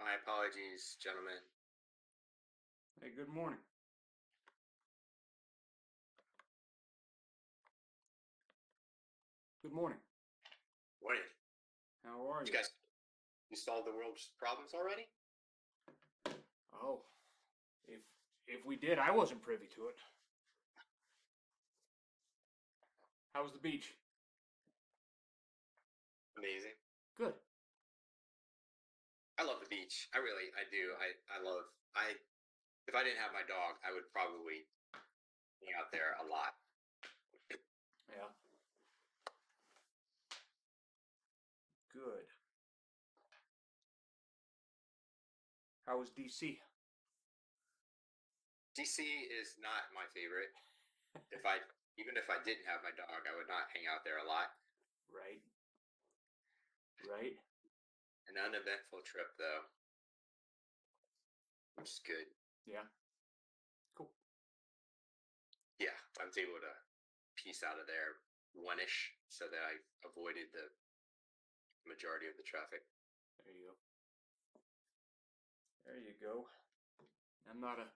My apologies, gentlemen. Hey, good morning. Good morning. Morning. How are Did you? you guys solve the world's problems already? Oh, if we did, I wasn't privy to it. How was the beach? Amazing. Good. I love the beach. I do. If I didn't have my dog, I would probably be out there a lot. Yeah. Good. How was DC? DC is not my favorite. Even if I didn't have my dog, I would not hang out there a lot. Right. Right. An uneventful trip though, which is good. Yeah. Cool. Yeah, I was able to piece out of there one-ish so that I avoided the majority of the traffic. There you go. There you go. I'm not a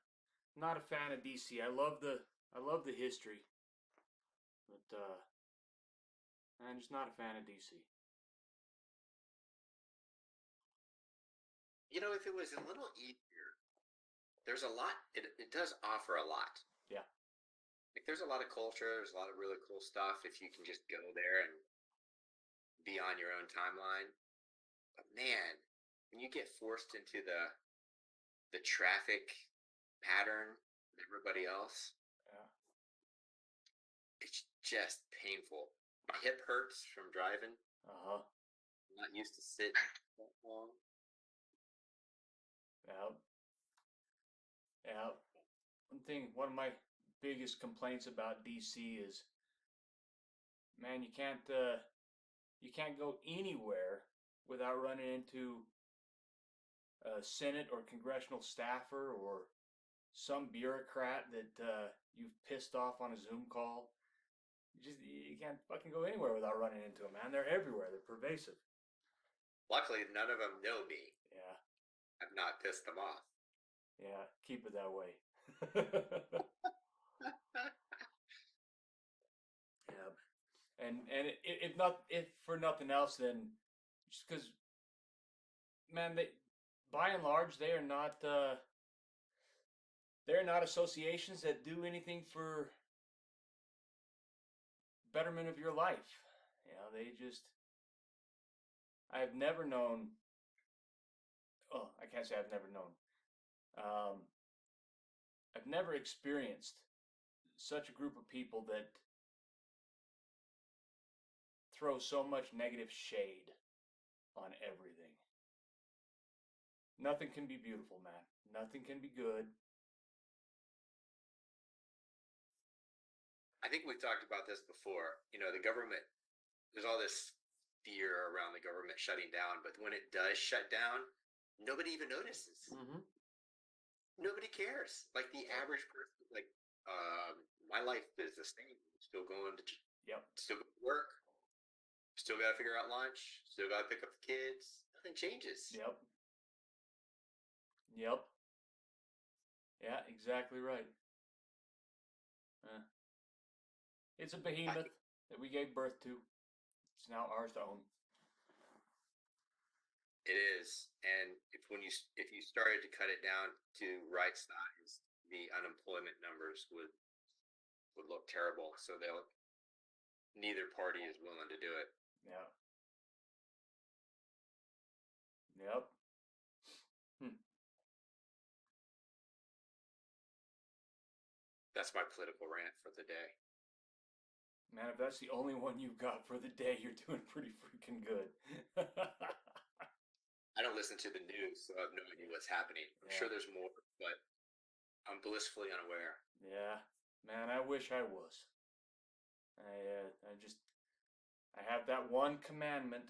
fan of DC. I love the history, but I'm just not a fan of DC. If it was a little easier, there's a lot. It does offer a lot. Yeah. Like there's a lot of culture. There's a lot of really cool stuff if you can just go there and be on your own timeline. But man, when you get forced into the traffic pattern with everybody else, Yeah. it's just painful. My hip hurts from driving. Uh-huh. I'm not used to sitting that long. Yeah. Yeah. One of my biggest complaints about DC is, man, you can't go anywhere without running into a Senate or congressional staffer or some bureaucrat that you've pissed off on a Zoom call. You can't fucking go anywhere without running into them, man. They're everywhere. They're pervasive. Luckily, none of them know me. Yeah. I've not pissed them off. Yeah. Keep it that way. Yeah. And if for nothing else, then just because, man, by and large they're not associations that do anything for betterment of your life. I've never known. Oh, I can't say I've never known. Um, I've never experienced such a group of people that throw so much negative shade on everything. Nothing can be beautiful, man. Nothing can be good. I think we've talked about this before. The government, there's all this fear around the government shutting down, but when it does shut down, nobody even notices. Mm-hmm. Nobody cares. Like the average person, like, my life is the same. Still going to, Yep. Still go to work. Still got to figure out lunch. Still got to pick up the kids. Nothing changes. Yep. Yep. Yeah, exactly right. It's a behemoth that we gave birth to. It's now ours to own. It is, and if you started to cut it down to right size, the unemployment numbers would look terrible. So neither party is willing to do it. Yeah. Yep. That's my political rant for the day. Man, if that's the only one you've got for the day, you're doing pretty freaking good. I don't listen to the news, so I have no idea what's happening. I'm sure there's more, but I'm blissfully unaware. Yeah, man, I wish I was. I have that one commandment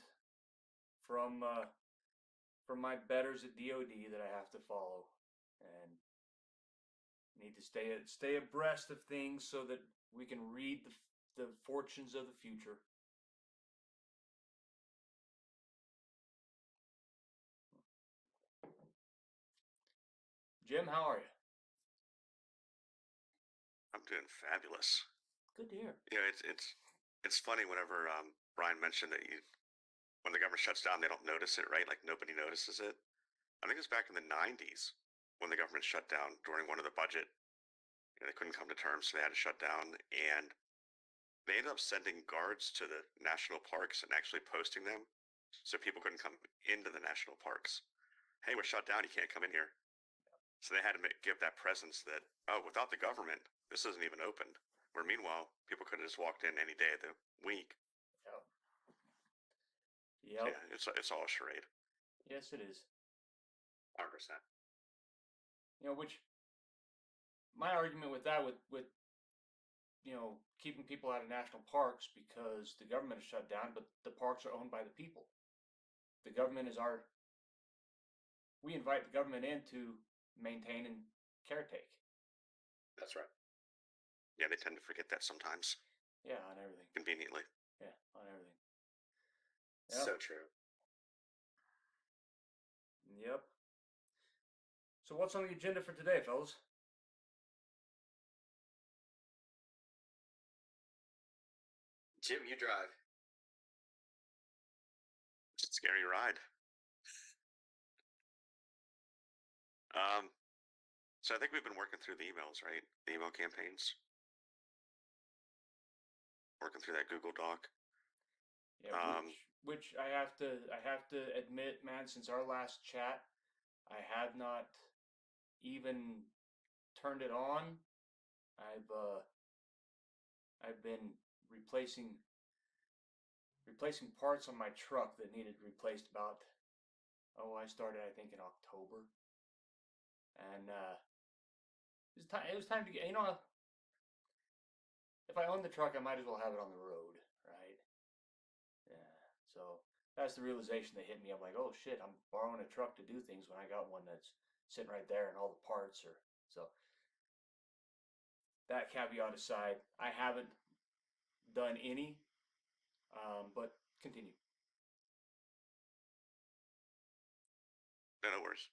from my betters at DoD that I have to follow, and need to stay abreast of things so that we can read the fortunes of the future. Jim, how are you? I'm doing fabulous. Good to hear. You know, it's funny whenever Brian mentioned that when the government shuts down, they don't notice it, right? Like nobody notices it. I think it was back in the '90s when the government shut down during one of the budget. They couldn't come to terms, so they had to shut down, and they ended up sending guards to the national parks and actually posting them, so people couldn't come into the national parks. Hey, we're shut down. You can't come in here. So they had to give that presence that, oh, without the government, this isn't even opened. Where meanwhile, people could have just walked in any day of the week. Yep. Yeah, it's all a charade. Yes, it is. 100%. Which my argument with that, with keeping people out of national parks because the government is shut down, but the parks are owned by the people. The government is we invite the government in to maintain and caretake. That's right. Yeah, they tend to forget that sometimes. Yeah, on everything. Conveniently. Yeah, on everything. Yep. So true. Yep. So what's on the agenda for today, fellas? Jim, you drive. It's a scary ride. So I think we've been working through the emails, right? The email campaigns. Working through that Google Doc. Yeah, which I have to admit, man, since our last chat, I have not even turned it on. I've been replacing parts on my truck that needed replaced about, I started I think in October. And it was time to get, if I own the truck, I might as well have it on the road, right? Yeah. So that's the realization that hit me. I'm like, oh shit, I'm borrowing a truck to do things when I got one that's sitting right there and all the parts are. So that caveat aside, I haven't done any, but continue. No worries.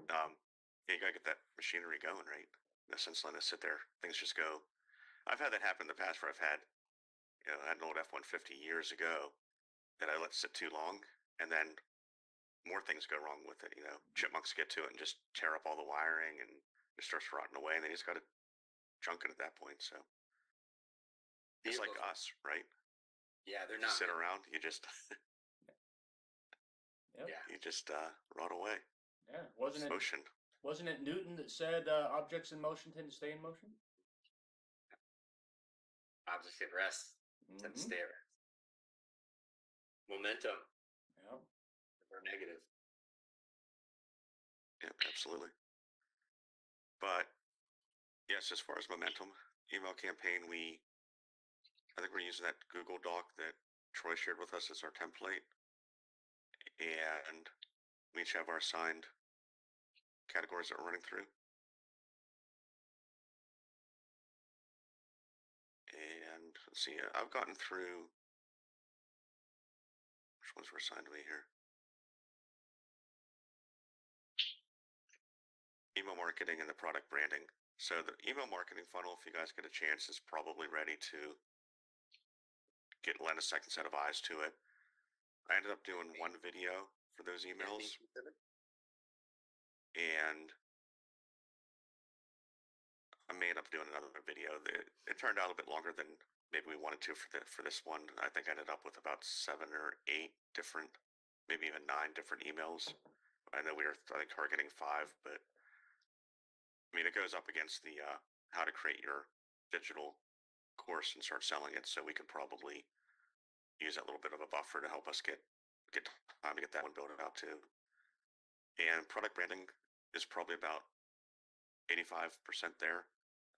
Yeah, you gotta get that machinery going, right? No sense letting it sit there. Things just go. I've had that happen in the past where I had an old F-150 years ago that I let sit too long, and then more things go wrong with it. Chipmunks get to it and just tear up all the wiring, and it starts rotting away, and then you just got to junk it at that point. So it's like us, right? Yeah, they're not. You sit around, you just Yep. Yeah, you just rot away. Yeah, wasn't it Newton that said objects in motion tend to stay in motion? Objects at rest tend to stay at rest. Momentum. Yep. Or negative. Yeah, absolutely. But yes, as far as momentum, email campaign, I think we're using that Google Doc that Troy shared with us as our template, and we each have our assigned categories that we're running through. And let's see, I've gotten through, which ones were assigned to me here? Email marketing and the product branding. So the email marketing funnel, if you guys get a chance, is probably ready to lend a second set of eyes to it. I ended up doing one video for those emails, and I may end up doing another video. It turned out a bit longer than maybe we wanted to for this one. I think I ended up with about 7 or 8 different, maybe even 9 different emails. I know we were targeting 5, but I mean, it goes up against the how to create your digital course and start selling it. So we could probably use that little bit of a buffer to help us get time to get that one built out too. And product branding is probably about 85% there.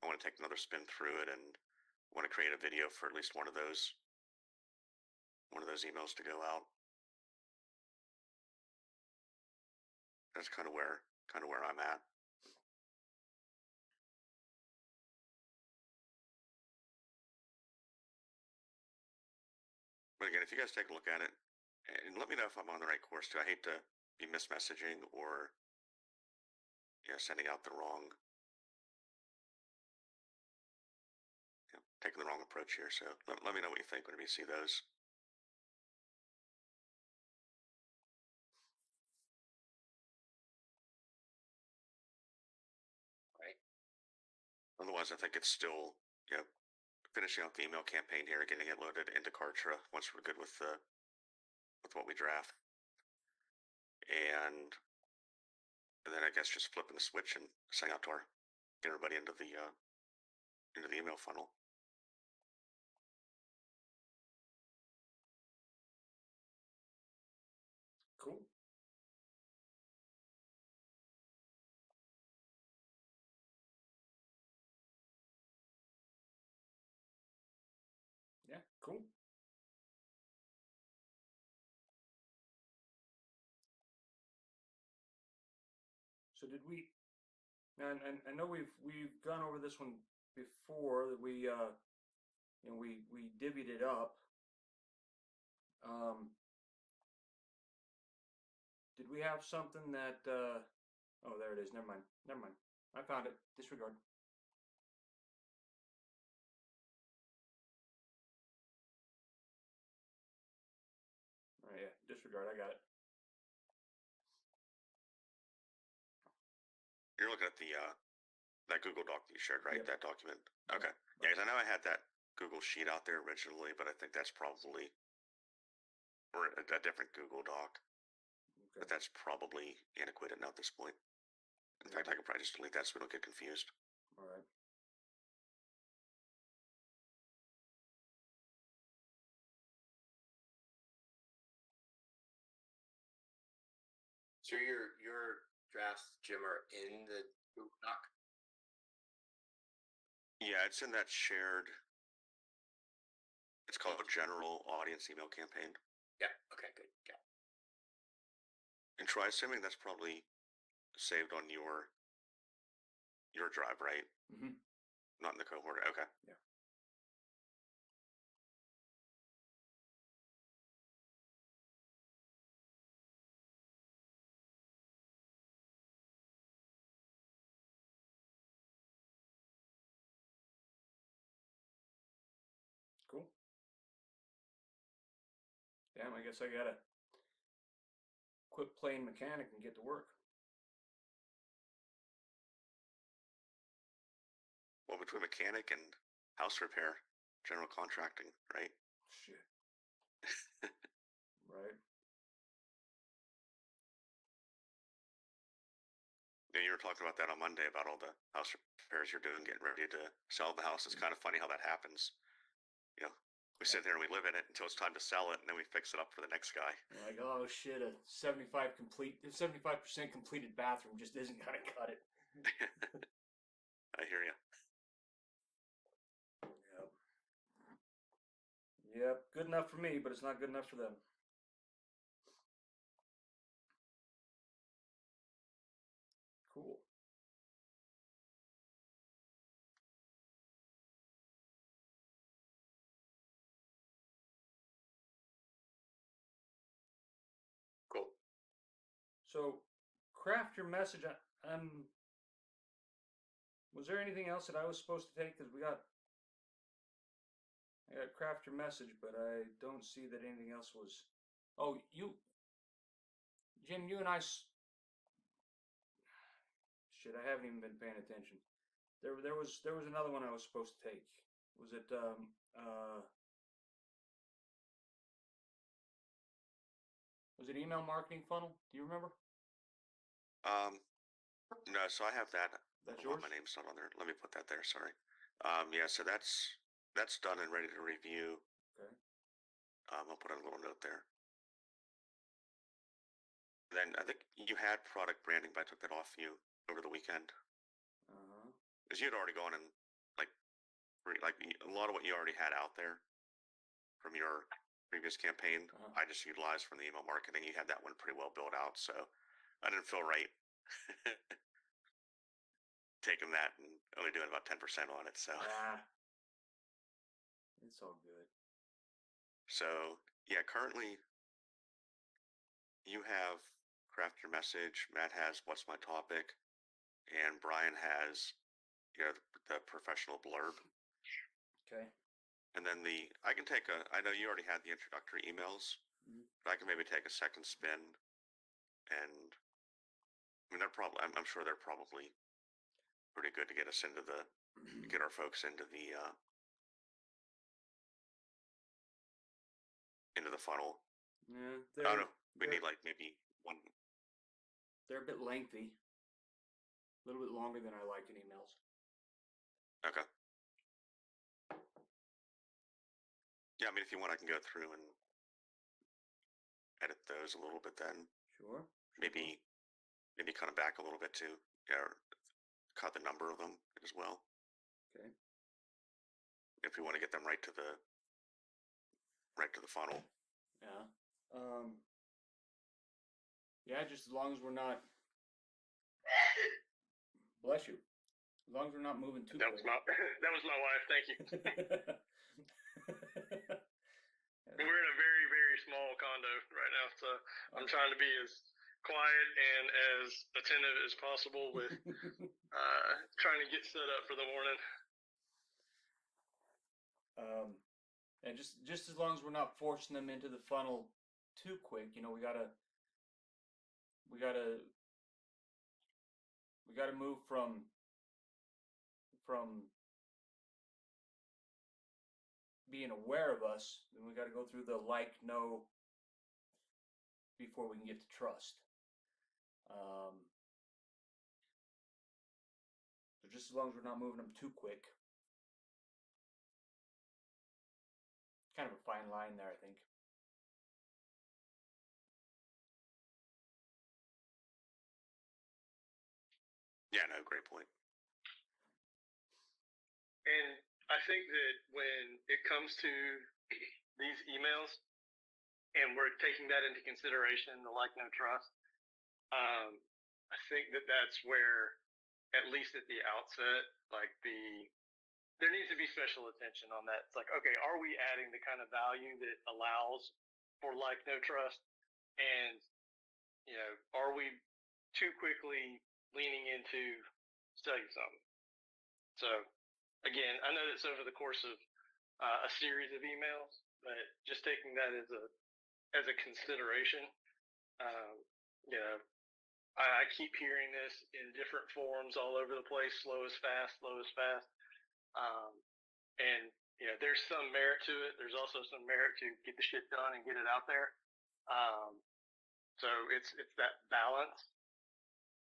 I want to take another spin through it and want to create a video for at least one of those emails to go out. That's kind of where I'm at. But again, if you guys take a look at it, and let me know if I'm on the right course too. I hate to be mismessaging or sending out the wrong, taking the wrong approach here. So let me know what you think when you see those. Right. Otherwise, I think it's still, finishing out the email campaign here, getting it loaded into Kartra once we're good with what we draft, and then I guess just flipping the switch and sending out to get everybody into the email funnel. Cool. Yeah, cool. So did we? And I know we've gone over this one before, that we we divvied it up. Did we have something that? Oh, there it is. Never mind. Never mind. I found it. Disregard. All right, yeah, disregard. I got it. You're looking at the that Google Doc that you shared, right? Yep. That document. Okay. Right. Yeah, because I know I had that Google Sheet out there originally, but I think that's probably or a different Google Doc. Okay. But that's probably antiquated now at this point. In fact, I could probably just delete that so we don't get confused. All right. So your drafts, Jim, are in the Google Doc? Yeah, it's in that shared. It's called a General Audience Email Campaign. Yeah. Okay. Good. Yeah. And Troy, assuming that's probably saved on your drive, right? Mm-hmm. Not in the cohort. Okay. Yeah. Cool. Damn, I guess I gotta quit playing mechanic and get to work. Well, between mechanic and house repair, general contracting, right? Shit. Right. Yeah, you were talking about that on Monday about all the house repairs you're doing, getting ready to sell the house. It's kind of funny how that happens. We sit there and we live in it until it's time to sell it, and then we fix it up for the next guy. Like, oh shit, a 75% completed bathroom just isn't gonna cut it. I hear you. Yep. Yep. Good enough for me, but it's not good enough for them. Cool. Cool. So, craft your message. Was there anything else that I was supposed to take? Because I got craft your message, but I don't see that anything else was. Oh, Jim, you and I. Shit, I haven't even been paying attention. There was another one I was supposed to take. Was it was it email marketing funnel? Do you remember? No, so I have that. That's Oh, yours? my name's not on there. Let me put that there. Sorry. Yeah, so that's done and ready to review. Okay. I'll put a little note there. Then I think you had product branding, but I took that off you over the weekend. Because you had already gone and like a lot of what you already had out there from your previous campaign, I just utilized from the email marketing. You had that one pretty well built out, so I didn't feel right taking that and only doing about 10% on it. So it's all good. So yeah, currently you have craft your message. Matt has what's my topic. and Brian has, the professional blurb. Okay. And then I know you already had the introductory emails, but I can maybe take a second spin, and I mean, I'm sure they're probably pretty good to get us get our folks into the funnel. Yeah, I don't know. We need like maybe one. They're a bit lengthy, a little bit longer than I like in emails. Okay. Yeah, I mean, if you want, I can go through and edit those a little bit. Then Sure. maybe cut them back a little bit too. Yeah, or cut the number of them as well. Okay. If you want to get them right to the funnel. Yeah. Yeah, just as long as we're not. Bless you. As long as we're not moving too quick. That was my wife. Thank you. We're in a very, very small condo right now, so I'm trying to be as quiet and as attentive as possible with trying to get set up for the morning. And just as long as we're not forcing them into the funnel too quick, we gotta move from being aware of us, then we got to go through the know before we can get to trust. So just as long as we're not moving them too quick. Kind of a fine line there, I think. Yeah, no, great point. And I think that when it comes to these emails, and we're taking that into consideration, the like, no trust, I think that that's where, at least at the outset, there needs to be special attention on that. It's like, okay, are we adding the kind of value that allows for like, no trust? And, are we too quickly leaning into sell you something? So, again, I know it's over the course of a series of emails, but just taking that as a consideration. I keep hearing this in different forms all over the place. Slow is fast. Slow is fast. And there's some merit to it. There's also some merit to get the shit done and get it out there. So it's that balance.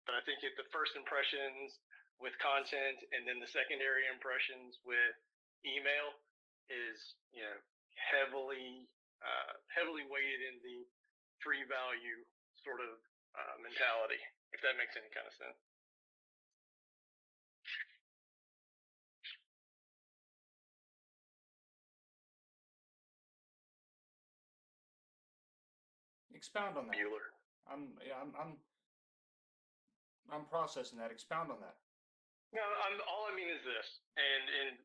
But I think the first impressions with content and then the secondary impressions with email is heavily weighted in the free value sort of mentality, if that makes any kind of sense. Expound on that. Bueller. I'm processing that. Expound on that. No, all I mean is this, and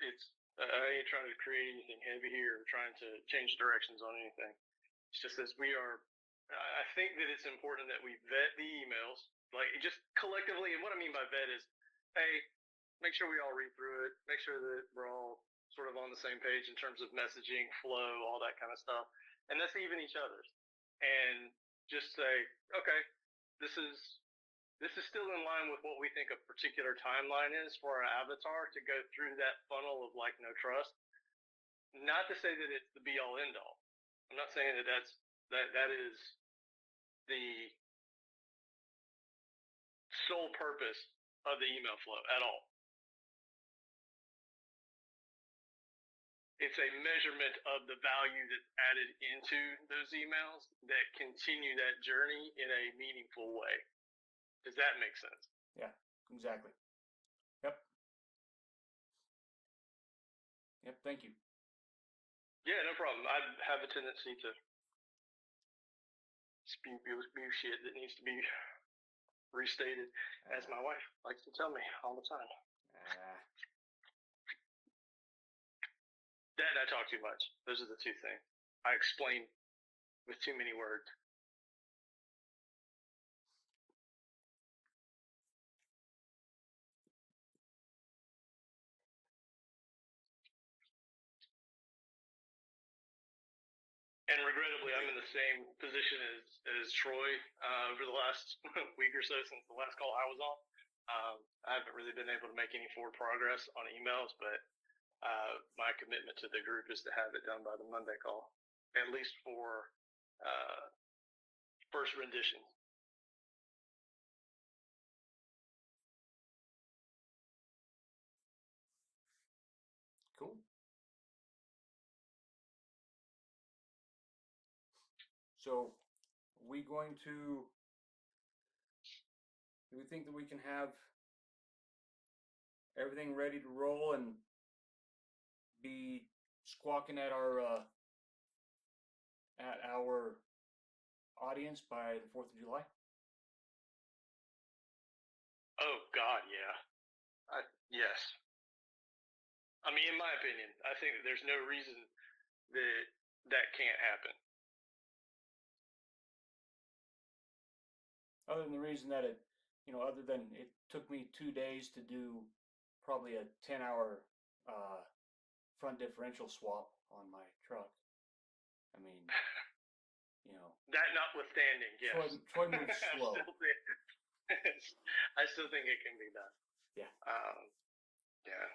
it's I ain't trying to create anything heavy here or trying to change directions on anything. It's just as I think that it's important that we vet the emails, like just collectively. And what I mean by vet is, hey, make sure we all read through it, make sure that we're all sort of on the same page in terms of messaging, flow, all that kind of stuff. And that's even each other's. And just say, okay, this is still in line with what we think a particular timeline is for our avatar to go through that funnel of like, no trust. Not to say that it's the be all end all. I'm not saying that that is the sole purpose of the email flow at all. It's a measurement of the value that's added into those emails that continue that journey in a meaningful way. Does that make sense? Yeah, exactly. Yep. Thank you. Yeah, no problem. I have a tendency to spew shit that needs to be restated, as my wife likes to tell me all the time. Dad and I talk too much. Those are the two things. I explain with too many words. regrettably, I'm in the same position as Troy over the last week or so since the last call I was on. I haven't really been able to make any forward progress on emails, but my commitment to the group is to have it done by the Monday call, at least for first rendition. Cool. So, do we think that we can have everything ready to roll and be squawking at our audience by the 4th of July? Oh God, yeah. Yes. I mean, in my opinion, I think that there's no reason that can't happen. Other than the reason that other than it took me 2 days to do probably a 10-hour front differential swap on my truck. I mean, that notwithstanding, yes. Troy moves slow. I still think it can be done. Yeah. Yeah.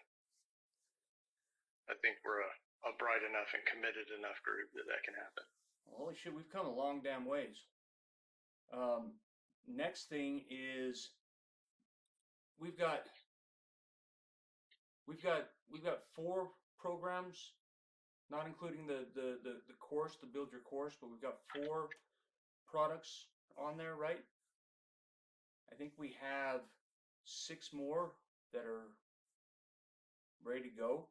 I think we're a bright enough and committed enough group that can happen. Holy shit, we've come a long damn ways. Next thing is we've got 4 programs, not including the course, to build your course, but we've got 4 products on there, right? I think we have 6 more that are ready to go.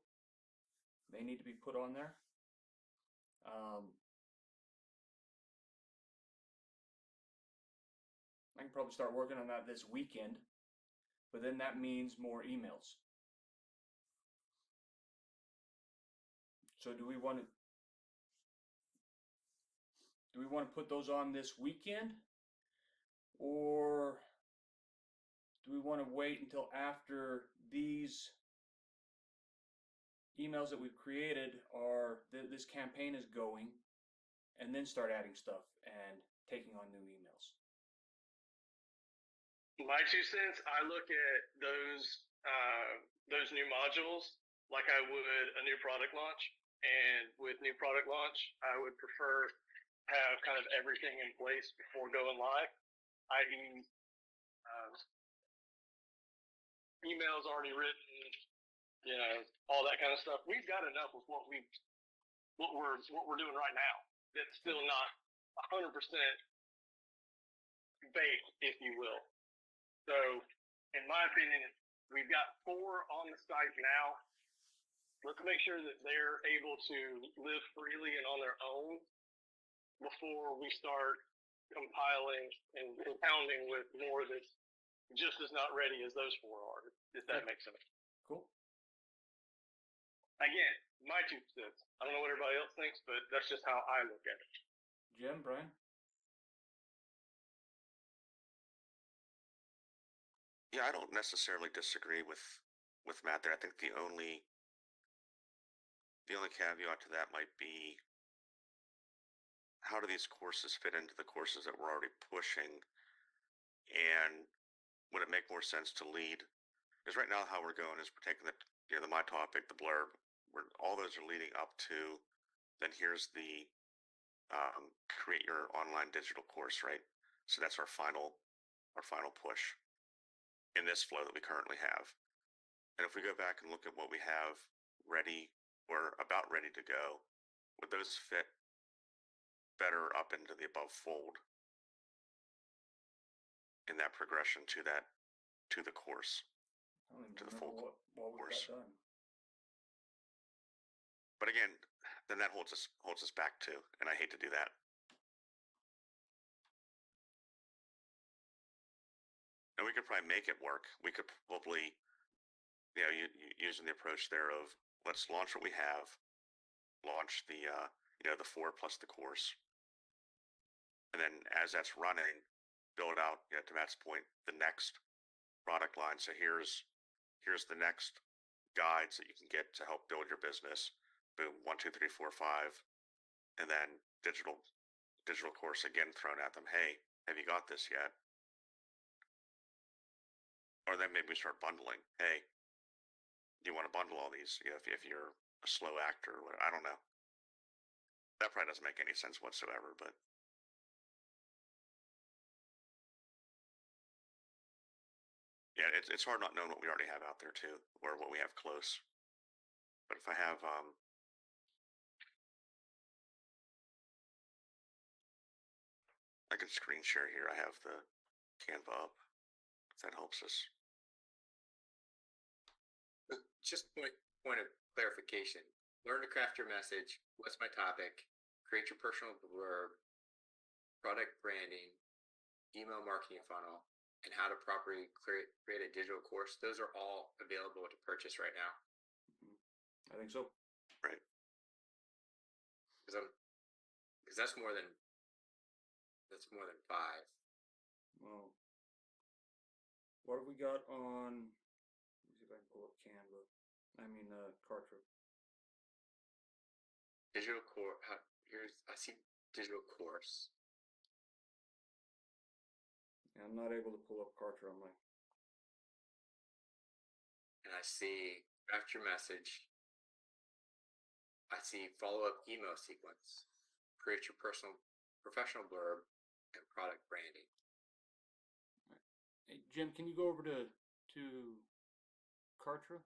They need to be put on there. I can probably start working on that this weekend, but then that means more emails. So do we want to put those on this weekend, or do we want to wait until after these emails that we've created this campaign is going, and then start adding stuff and taking on new emails? My 2 cents, I look at those new modules like I would a new product launch. And with new product launch, I would prefer have kind of everything in place before going live, i.e. Emails already written, all that kind of stuff. We've got enough with what we're doing right now. That's still not 100% baked, if you will. So, in my opinion, we've got 4 on the site now. Let's make sure that they're able to live freely and on their own before we start compiling and compounding with more that's just as not ready as those 4 are, if that makes sense. Cool. Again, my 2 cents. I don't know what everybody else thinks, but that's just how I look at it. Jim, Brian? Yeah, I don't necessarily disagree with Matt there. I think the only caveat to that might be, how do these courses fit into the courses that we're already pushing, and would it make more sense to lead? Because right now how we're going is we're taking the my topic, the blurb, where all those are leading up to, then here's the create your online digital course, right? So that's our final push in this flow that we currently have. And if we go back and look at what we have ready or about ready to go, would those fit better up into the above fold in that progression to the course, to the full what we course? got done. But again, then that holds us back too, and I hate to do that. And we could probably make it work. We could probably, using the approach there of, let's launch what we have, launch the 4 plus the course, and then as that's running, build out, to Matt's point, the next product line. So here's the next guides that you can get to help build your business. Boom, 1, 2, 3, 4, 5. and then digital course again thrown at them. Hey, have you got this yet? Or then maybe we start bundling. Hey, do you want to bundle all these? If you're a slow actor, or whatever. I don't know. That probably doesn't make any sense whatsoever, but yeah, it's hard not knowing what we already have out there too, or what we have close. But if I have I can screen share here. I have the Canva up, if that helps us. Just point of clarification. Learn to craft your message. What's my topic? Create your personal blurb, product branding, email marketing funnel, and how to properly create a digital course. Those are all available to purchase right now. I think so. Right. Because that's more than 5. Well, what have we got on? Let me see if I can pull up Canva. Cartridge. Digital course. I see digital course. I'm not able to pull up Cartridge on my. And I see craft your message. I see follow-up email sequence. Create your professional blurb, and product branding. Hey, Jim, can you go over to Cartridge?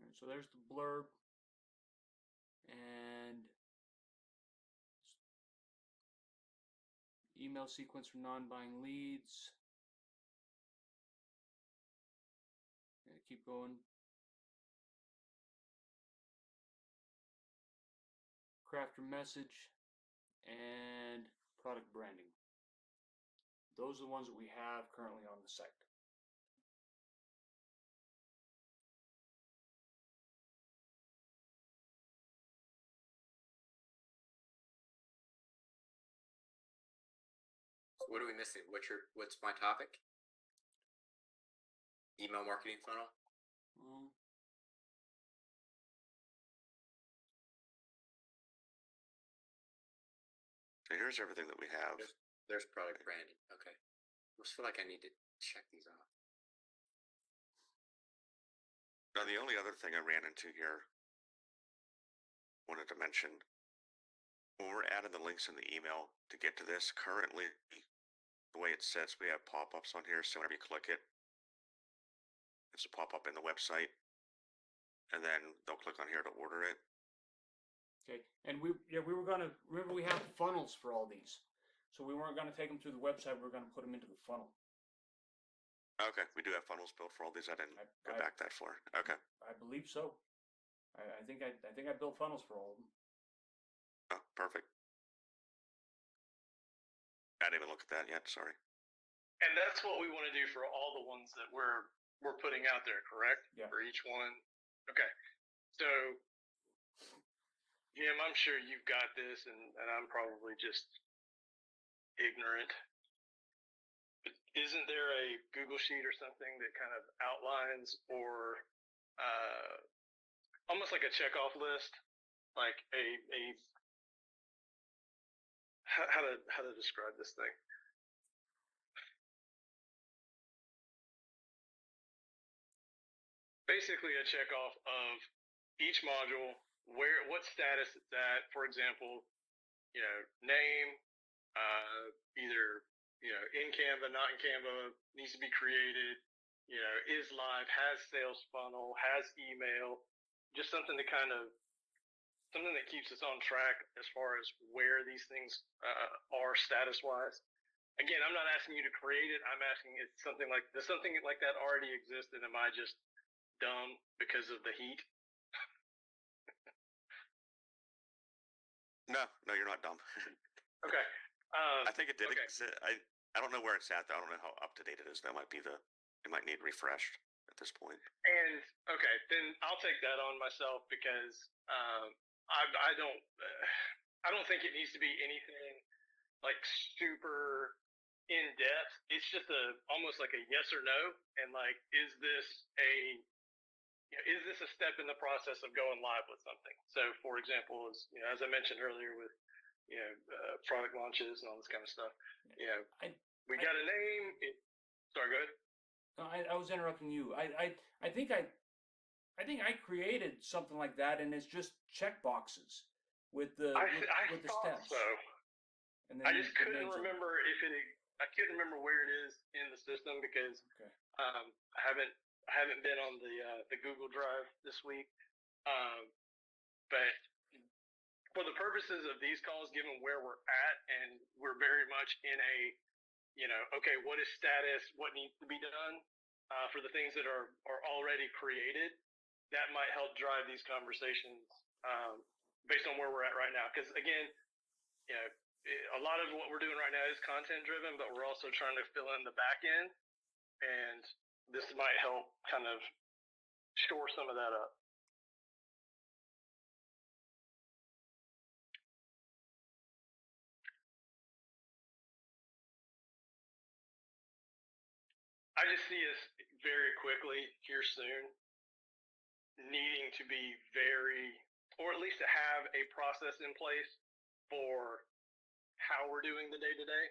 All right, so there's the blurb, and email sequence for non-buying leads. Yeah, keep going. Craft your message and product branding. Those are the ones that we have currently on the site. What are we missing? What's my topic? Email marketing funnel. So here's everything that we have. There's product branding. Okay. I just feel like I need to check these off. Now, the only other thing I ran into here, wanted to mention, when we're adding the links in the email to get to this, currently, the way it sets, we have pop-ups on here, so whenever you click it, it's a pop-up in the website, and then they'll click on here to order it. Okay, and we were gonna remember we have funnels for all these, so we weren't gonna take them through the website. We were gonna put them into the funnel. Okay, we do have funnels built for all these. I didn't go back that far. Okay. I believe so. I think I built funnels for all of them. Oh, perfect. I didn't even look at that yet. Sorry. And that's what we want to do for all the ones that we're putting out there, correct? Yeah. For each one. Okay. So, Jim, I'm sure you've got this, and I'm probably just ignorant. But isn't there a Google Sheet or something that kind of outlines or almost like a checkoff list, like a how to describe this thing? Basically, a checkoff of each module, what status it's at. For example, name, either in Canva, not in Canva, needs to be created. Is live, has sales funnel, has email, just something to kind of something that keeps us on track as far as where these things are status wise. Again, I'm not asking you to create it. I'm asking does something like that already exist, and am I just dumb because of the heat? No, you're not dumb. Okay. I think it did okay. exist. I don't know where it's at though. I don't know how up to date it is. That might be it might need refreshed at this point. And okay, then I'll take that on myself because I don't think it needs to be anything like super in depth. It's just almost like a yes or no, and like is this a step in the process of going live with something? So, for example, as I mentioned earlier with product launches and all this kind of stuff, we got a name. Sorry, go ahead. No, I was interrupting you. I think I created something like that, and it's just check boxes with the with the steps. So. And I just couldn't remember I couldn't remember where it is in the system because I haven't been on the Google Drive this week. But for the purposes of these calls, given where we're at, and we're very much in a okay, what is status? What needs to be done for the things that are already created? That might help drive these conversations based on where we're at right now. Because again, a lot of what we're doing right now is content driven, but we're also trying to fill in the back end, and this might help kind of shore some of that up. I just see us very quickly here soon needing to be or at least to have a process in place for how we're doing the day-to-day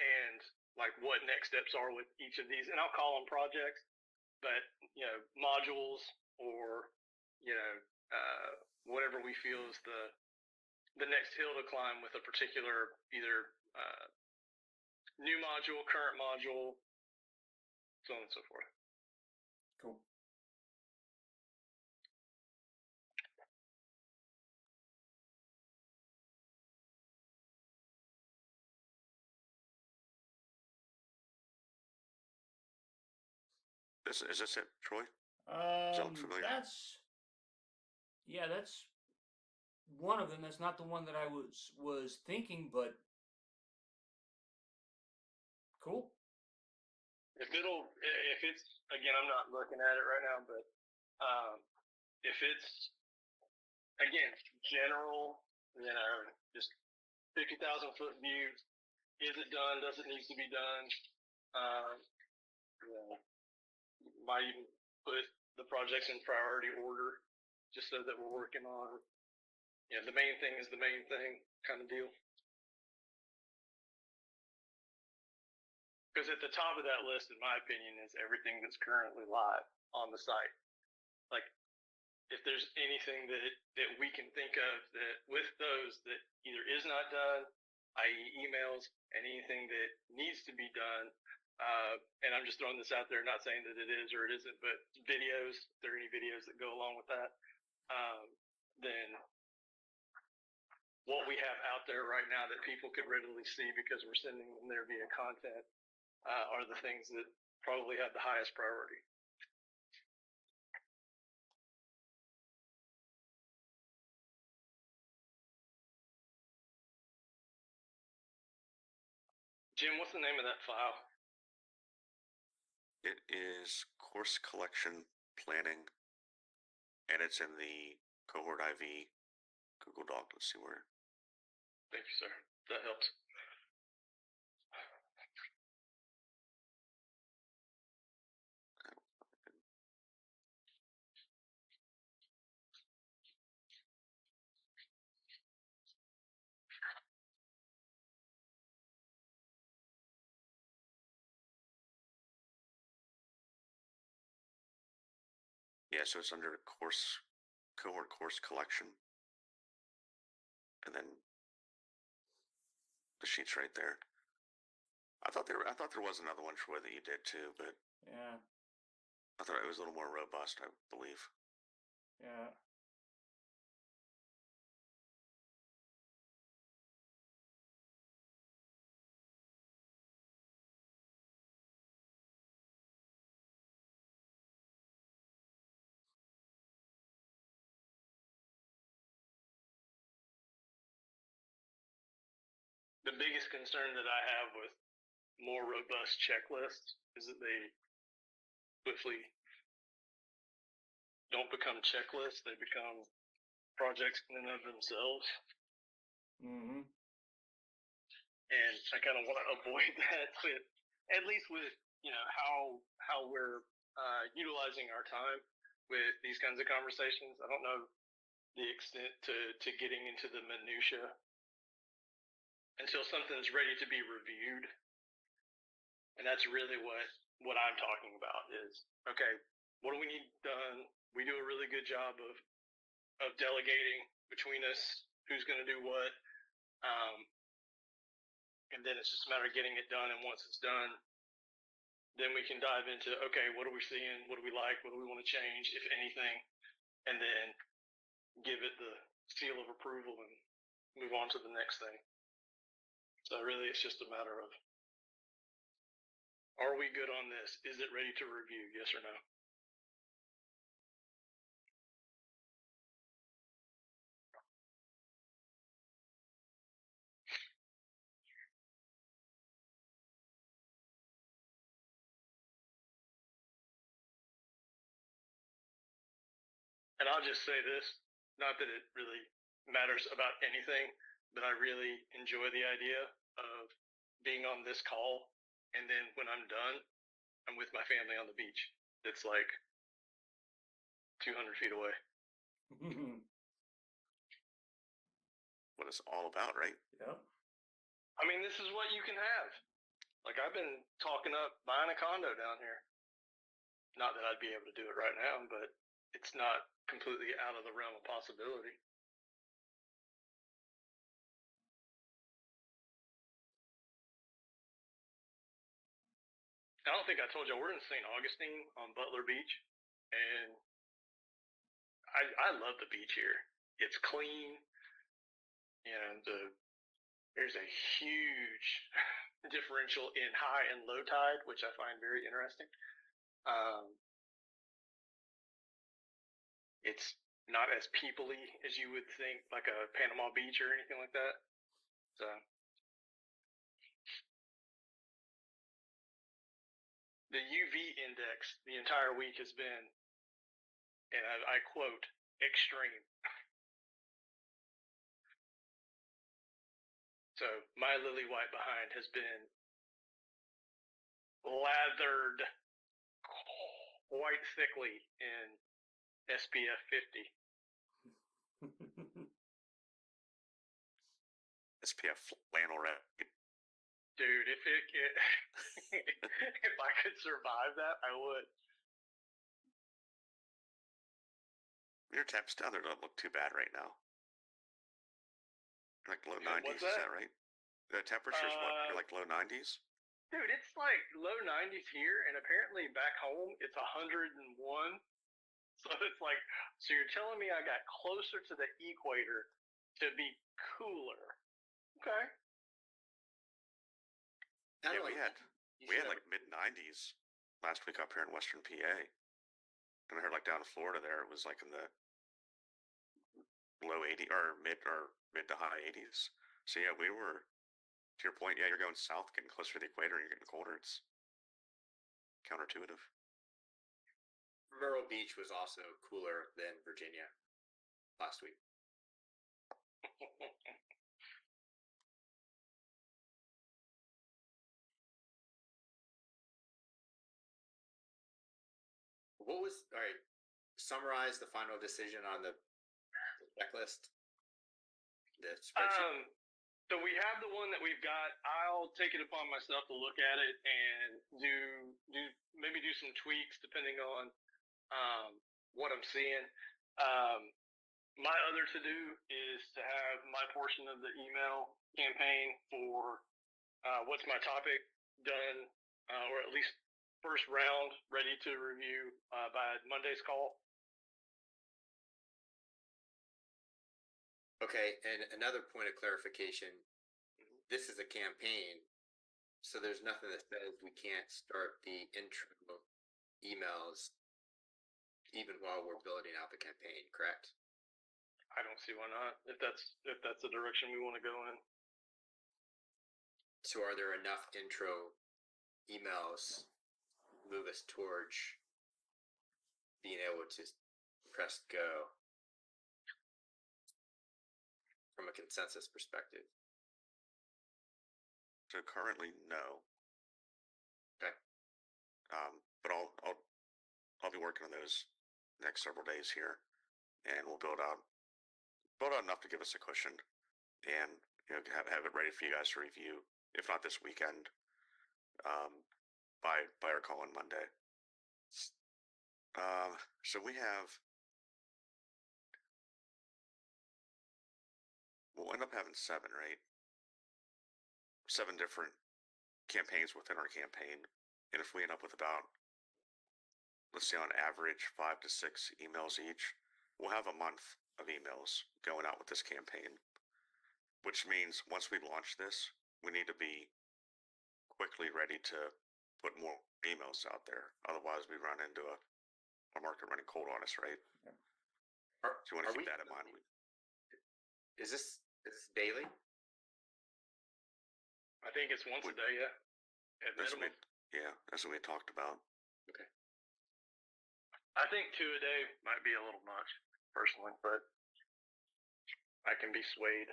and like what next steps are with each of these. And I'll call them projects, but modules or whatever we feel is the next hill to climb with a particular either new module, current module, so on and so forth. Cool. Is this it, Troy? That's one of them. That's not the one that I was thinking, but cool. If it's again, I'm not looking at it right now, but if it's again general, just 50,000 foot view, is it done? Does it need to be done? Might even put the projects in priority order, just so that we're working on. The main thing is the main thing kind of deal. Because at the top of that list, in my opinion, is everything that's currently live on the site. Like, if there's anything that we can think of that with those that either is not done, i.e. emails, and anything that needs to be done, and I'm just throwing this out there, not saying that it is or it isn't, but videos, if there are any videos that go along with that, then what we have out there right now that people could readily see because we're sending them there via content are the things that probably have the highest priority. Jim, what's the name of that file? It is course collection planning, and it's in the Cohort IV Google Doc. Let's see where. Thank you, sir. That helps. Yeah, so it's under Cohort course collection, and then the sheet's right there. I thought there was another one, Troy, that you did too, but yeah, I thought it was a little more robust, I believe. Yeah. biggest concern that I have with more robust checklists is that they swiftly don't become checklists; they become projects in and of themselves. Mm-hmm. And I kind of want to avoid that with, at least with, how we're utilizing our time with these kinds of conversations. I don't know the extent to getting into the minutia until something's ready to be reviewed. And that's really what I'm talking about is, okay, what do we need done? We do a really good job of delegating between us who's going to do what. And then it's just a matter of getting it done. And once it's done, then we can dive into, okay, what are we seeing? What do we like? What do we want to change, if anything? And then give it the seal of approval and move on to the next thing. So really, it's just a matter of, are we good on this? Is it ready to review? Yes or no? And I'll just say this, not that it really matters about anything, but I really enjoy the idea of being on this call, and then when I'm done, I'm with my family on the beach. It's like 200 feet away. What it's all about, right? Yep. I mean, this is what you can have. Like, I've been talking up buying a condo down here. Not that I'd be able to do it right now, but it's not completely out of the realm of possibility. I don't think I told you we're in St. Augustine on Butler Beach, and I love the beach here. It's clean, and there's a huge differential in high and low tide, which I find very interesting. It's not as people-y as you would think, like a Panama Beach or anything like that. So the UV index the entire week has been, and I quote, extreme. So my lily white behind has been lathered quite thickly in SPF 50. SPF flannel wrap. Dude, if I could survive that, I would. Your temps down there don't look too bad right now. Like low 90s, What's is that? that right? The temperature's what? You're like low 90s? Dude, it's like low 90s here, and apparently back home it's 101. So it's like, so you're telling me I got closer to the equator to be cooler? Okay. Yeah, we had like mid 90s last week up here in Western PA, and I heard like down in Florida there it was like in the low 80 or mid to high 80s. So yeah, we were, to your point, yeah, you're going south, getting closer to the equator, and you're getting colder. It's counterintuitive. Myrtle Beach was also cooler than Virginia last week. What was, all right, summarize the final decision on the checklist? The spreadsheet. So we have the one that we've got. I'll take it upon myself to look at it and maybe do some tweaks depending on what I'm seeing. My other to-do is to have my portion of the email campaign for what's my topic done, or at least first round ready to review by Monday's call. Okay, and another point of clarification, this is a campaign, so there's nothing that says we can't start the intro emails even while we're building out the campaign, correct? I don't see why not, if that's the direction we want to go in. So are there enough intro emails move us towards being able to press go from a consensus perspective? So currently, no. Okay. But I'll be working on those next several days here, and we'll build out enough to give us a cushion, and have it ready for you guys to review. If not this weekend, by our call on Monday. So we'll end up having 7, right? 7 different campaigns within our campaign, and if we end up with about, let's say on average 5 to 6 emails each, we'll have a month of emails going out with this campaign, which means once we launch this, we need to be quickly ready to put more emails out there. Otherwise, we run into a market running cold on us, right? So you want to keep that in mind. Is this daily? I think it's once a day, yeah. At minimum. That's what we talked about. Okay. I think 2 a day might be a little much, personally, but I can be swayed.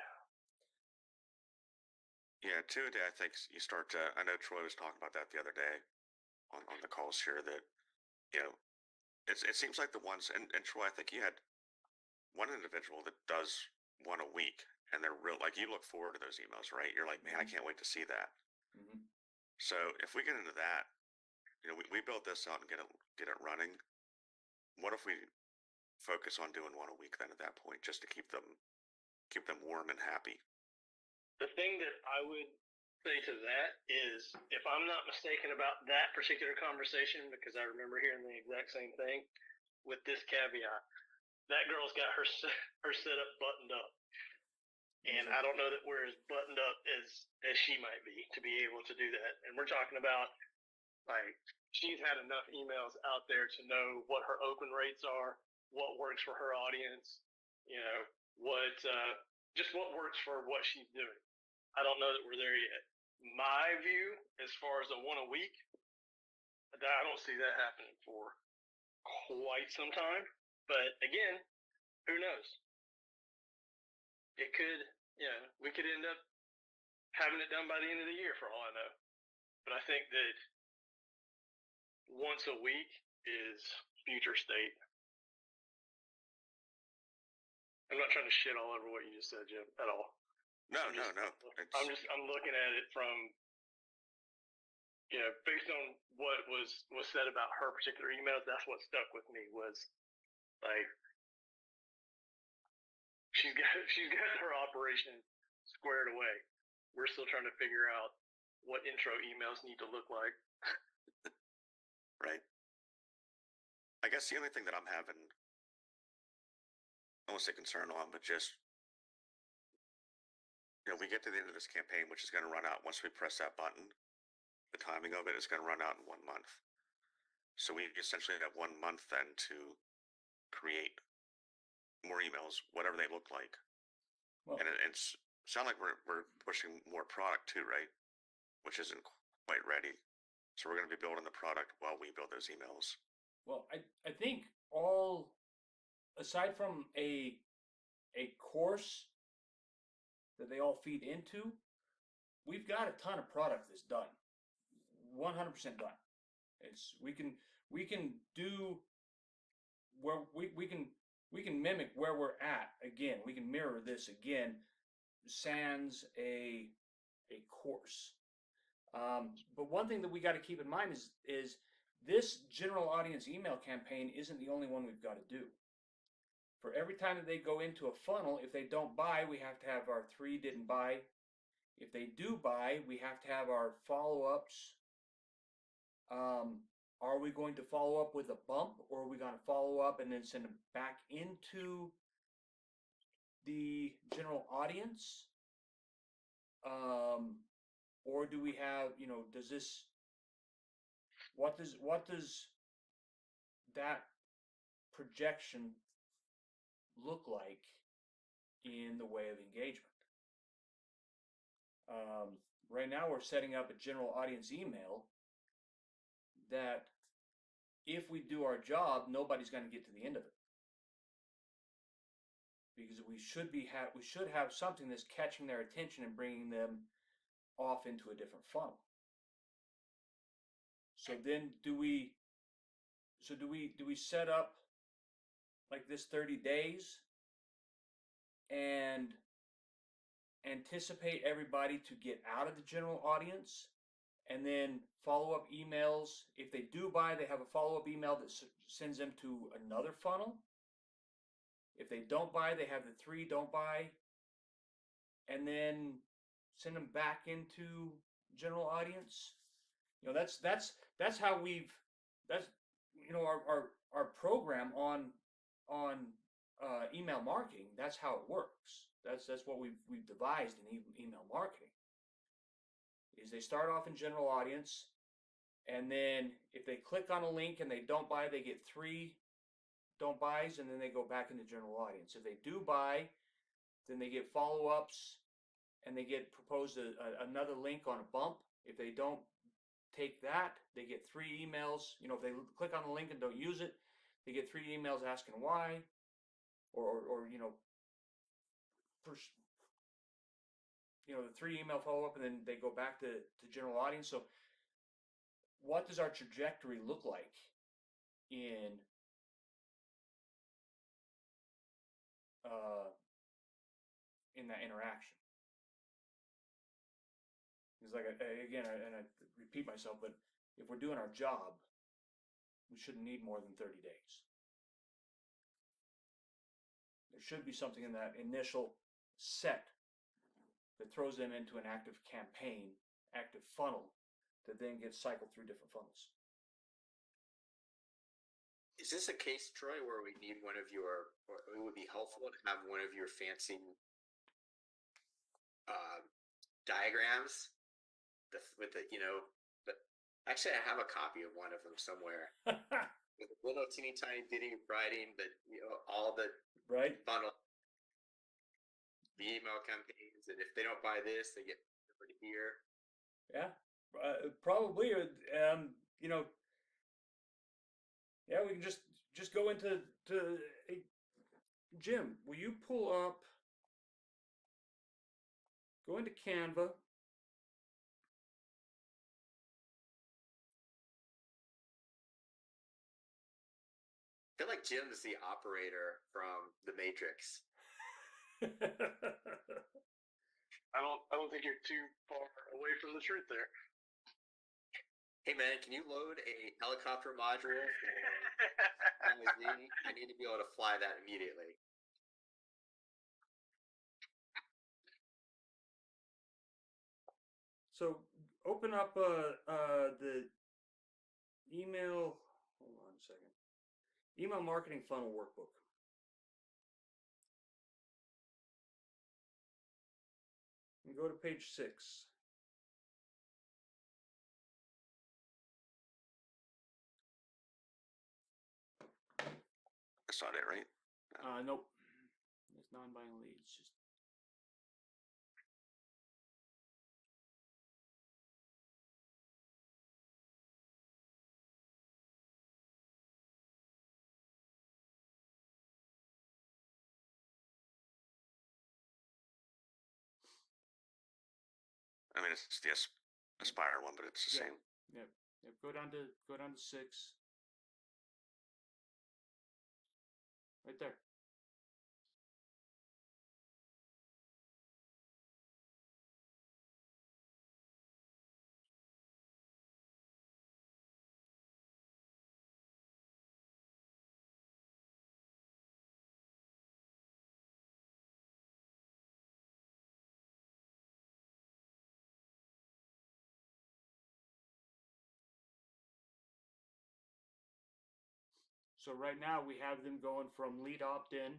Yeah, 2 a day. I think you start to. I know Troy was talking about that the other day on the calls here. That it seems like the ones, and Troy, I think you had one individual that does one a week, and they're real. Like, you look forward to those emails, right? You're like, man, I can't wait to see that. Mm-hmm. So if we get into that, we build this out and get it running. What if we focus on doing one a week then at that point, just to keep them warm and happy? The thing that I would say to that is, if I'm not mistaken about that particular conversation, because I remember hearing the exact same thing, with this caveat, that girl's got her setup buttoned up. And I don't know that we're as buttoned up as she might be to be able to do that. And we're talking about, like, she's had enough emails out there to know what her open rates are, what works for her audience, just what works for what she's doing. I don't know that we're there yet. My view, as far as a one a week, I don't see that happening for quite some time. But again, who knows? It could, we could end up having it done by the end of the year for all I know. But I think that once a week is future state. I'm not trying to shit all over what you just said, Jim, at all. No. I'm looking at it from, based on what was said about her particular emails. That's what stuck with me was, like, she's got her operation squared away. We're still trying to figure out what intro emails need to look like. Right. I guess the only thing that I'm having, I won't say concern on, but just, we get to the end of this campaign, which is going to run out once we press that button. The timing of it is going to run out in 1 month. So we essentially have 1 month then to create more emails, whatever they look like. Well, and it's sound like we're pushing more product too, right? Which isn't quite ready. So we're going to be building the product while we build those emails. Well, I think aside from a course that they all feed into, we've got a ton of product that's done, 100% done. We can do where we can mimic where we're at again. We can mirror this again, sans a course. But one thing that we got to keep in mind is this general audience email campaign isn't the only one we've got to do. For every time that they go into a funnel, if they don't buy, we have to have our 3 didn't buy. If they do buy, we have to have our follow-ups. Are we going to follow up with a bump, or are we going to follow up and then send them back into the general audience? Or do we have, what does that projection look like in the way of engagement? right now we're setting up a general audience email that if we do our job, nobody's going to get to the end of it. Because we should have something that's catching their attention and bringing them off into a different funnel. So then do we set up like this 30 days and anticipate everybody to get out of the general audience, and then follow-up emails? If they do buy, they have a follow-up email that sends them to another funnel. If they don't buy, they have the 3 don't buy, and then send them back into general audience. That's how our program on email marketing. That's how it works. That's what we've devised in email marketing. Is they start off in general audience, and then if they click on a link and they don't buy, they get 3 don't buys, and then they go back into general audience. If they do buy, then they get follow-ups, and they get proposed another link on a bump. If they don't take that, they get 3 emails. If they click on the link and don't use it, they get 3 emails asking why, or the 3 email follow-up, and then they go back to general audience. So what does our trajectory look like in that interaction? It's like, again, and I repeat myself, but if we're doing our job, we shouldn't need more than 30 days. There should be something in that initial set that throws them into an active campaign, active funnel, that then gets cycled through different funnels. Is this a case, Troy, where we need or it would be helpful to have one of your fancy diagrams actually I have a copy of one of them somewhere with a little teeny tiny bitty writing, but all the right funnel, the email campaigns, and if they don't buy this, they get over to here. Yeah, probably. Yeah, we can just go into hey, Jim, will you pull up? Go into Canva. I feel like Jim's the operator from The Matrix. I don't think you're too far away from the truth there. Hey man, can you load a helicopter module for I need to be able to fly that immediately. So open up the email. Hold on a second. Email marketing funnel workbook. And go to page 6. That's not it, right? Nope. It's non-buying leads. Just I mean, it's the Aspire one, but it's the same. Yep. Go down to 6. Right there. So right now we have them going from lead opt-in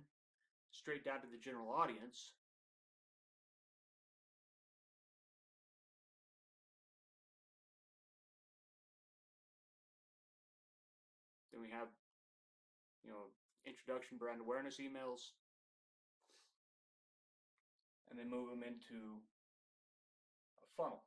straight down to the general audience. Then we have, introduction brand awareness emails, and then move them into a funnel.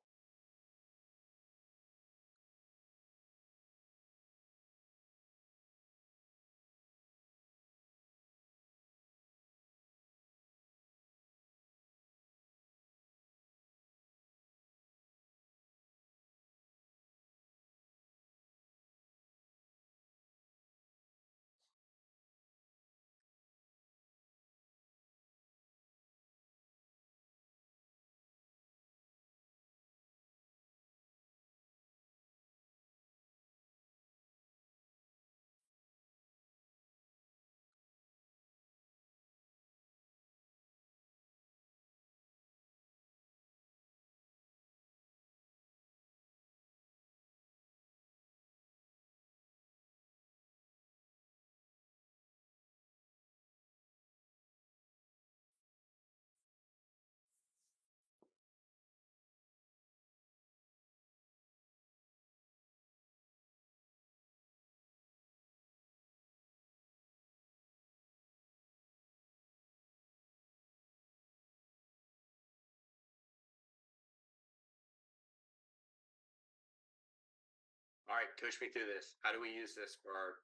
All right, coach me through this. How do we use this for our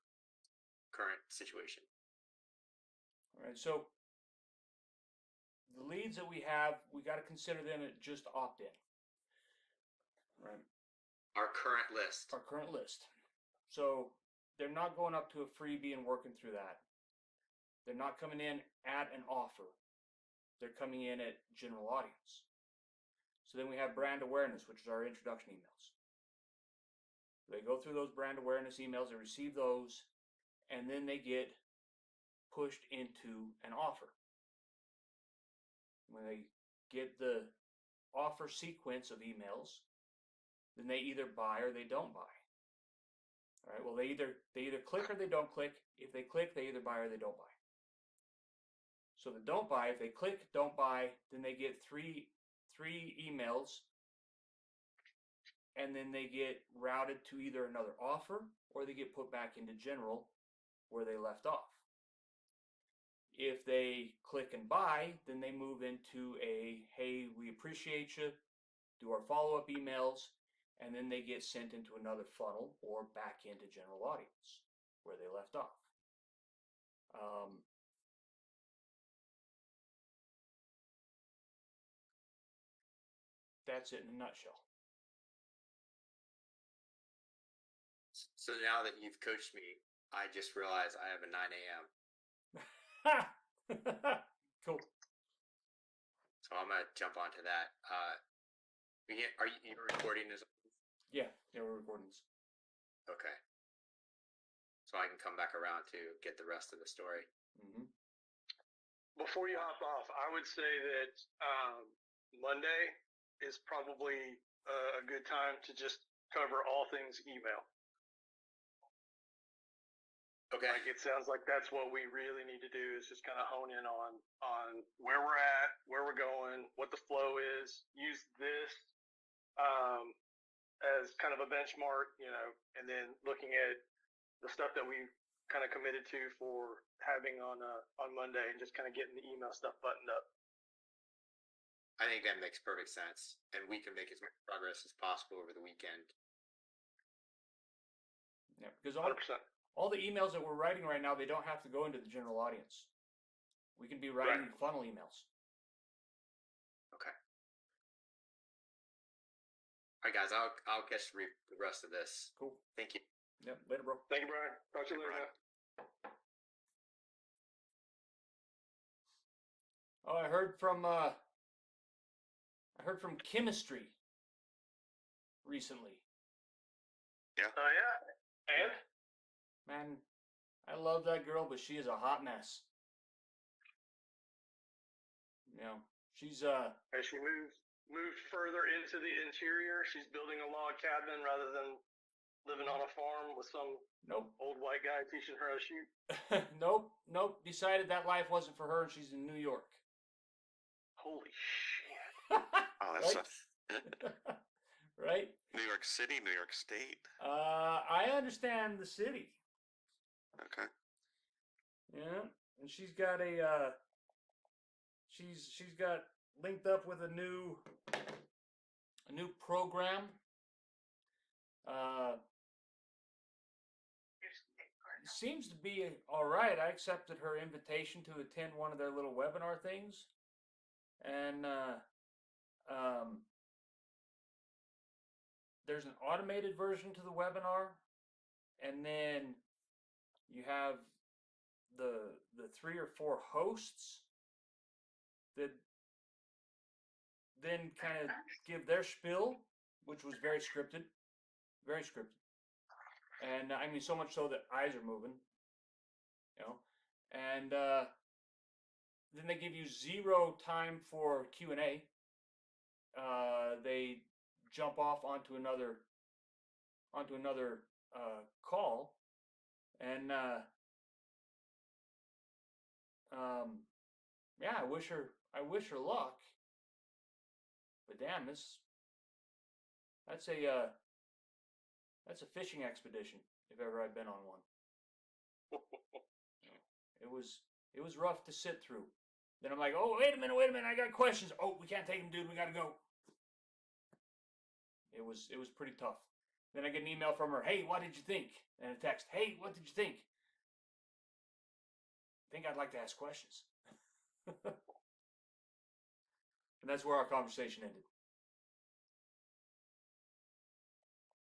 current situation? All right, so the leads that we have, we got to consider them at just opt-in. Right. Our current list. Our current list. So they're not going up to a freebie and working through that. They're not coming in at an offer. They're coming in at general audience. So then we have brand awareness, which is our introduction emails. They go through those brand awareness emails, they receive those, and then they get pushed into an offer. When they get the offer sequence of emails, then they either buy or they don't buy. All right, well, they either click or they don't click. If they click, they either buy or they don't buy. So the don't buy, if they click, don't buy, then they get three emails, and then they get routed to either another offer or they get put back into general where they left off. If they click and buy, then they move into a, hey, we appreciate you, do our follow-up emails, and then they get sent into another funnel or back into general audience where they left off. That's it in a nutshell. So now that you've coached me, I just realized I have a 9 a.m. Cool. So I'm going to jump onto that. Are you recording this? Yeah, we're recording this. Okay. So I can come back around to get the rest of the story. Mm-hmm. Before you hop off, I would say that Monday is probably a good time to just cover all things email. Okay. Like, it sounds like that's what we really need to do, is just kind of hone in on where we're at, where we're going, what the flow is. Use this as kind of a benchmark, and then looking at the stuff that we've kind of committed to for having on Monday, and just kind of getting the email stuff buttoned up. I think that makes perfect sense, and we can make as much progress as possible over the weekend. Yeah, because 100%. all the emails that we're writing right now, they don't have to go into the general audience. We can be writing funnel emails. Okay. All right, guys, I'll catch the rest of this. Cool. Thank you. Yep. Later, bro. Thank you, Brian. Talk to you later. Oh, I heard from chemistry recently. Yeah. Oh, yeah. And? Man, I love that girl, but she is a hot mess. She's As she moved further into the interior, she's building a log cabin rather than living on a farm with some old white guy teaching her how to shoot. Nope. Decided that life wasn't for her, and she's in New York. Holy shit. Oh, that's right? New York City, New York State. I understand the city. Okay. Yeah, and she's got she's got linked up with a new program. Seems to be all right. I accepted her invitation to attend one of their little webinar things, and there's an automated version to the webinar, and then you have the 3 or 4 hosts that then kind of give their spiel, which was very scripted. And I mean, so much so that eyes are moving, and then they give you 0 time for Q&A. They jump off onto another call, and yeah, I wish her luck. But damn, that's a fishing expedition if ever I've been on one. It was rough to sit through. Then I'm like, oh, wait a minute, I got questions. Oh, we can't take them, dude. We gotta go. It was pretty tough. Then I get an email from her, hey, what did you think? And a text, hey, what did you think? I think I'd like to ask questions. And that's where our conversation ended.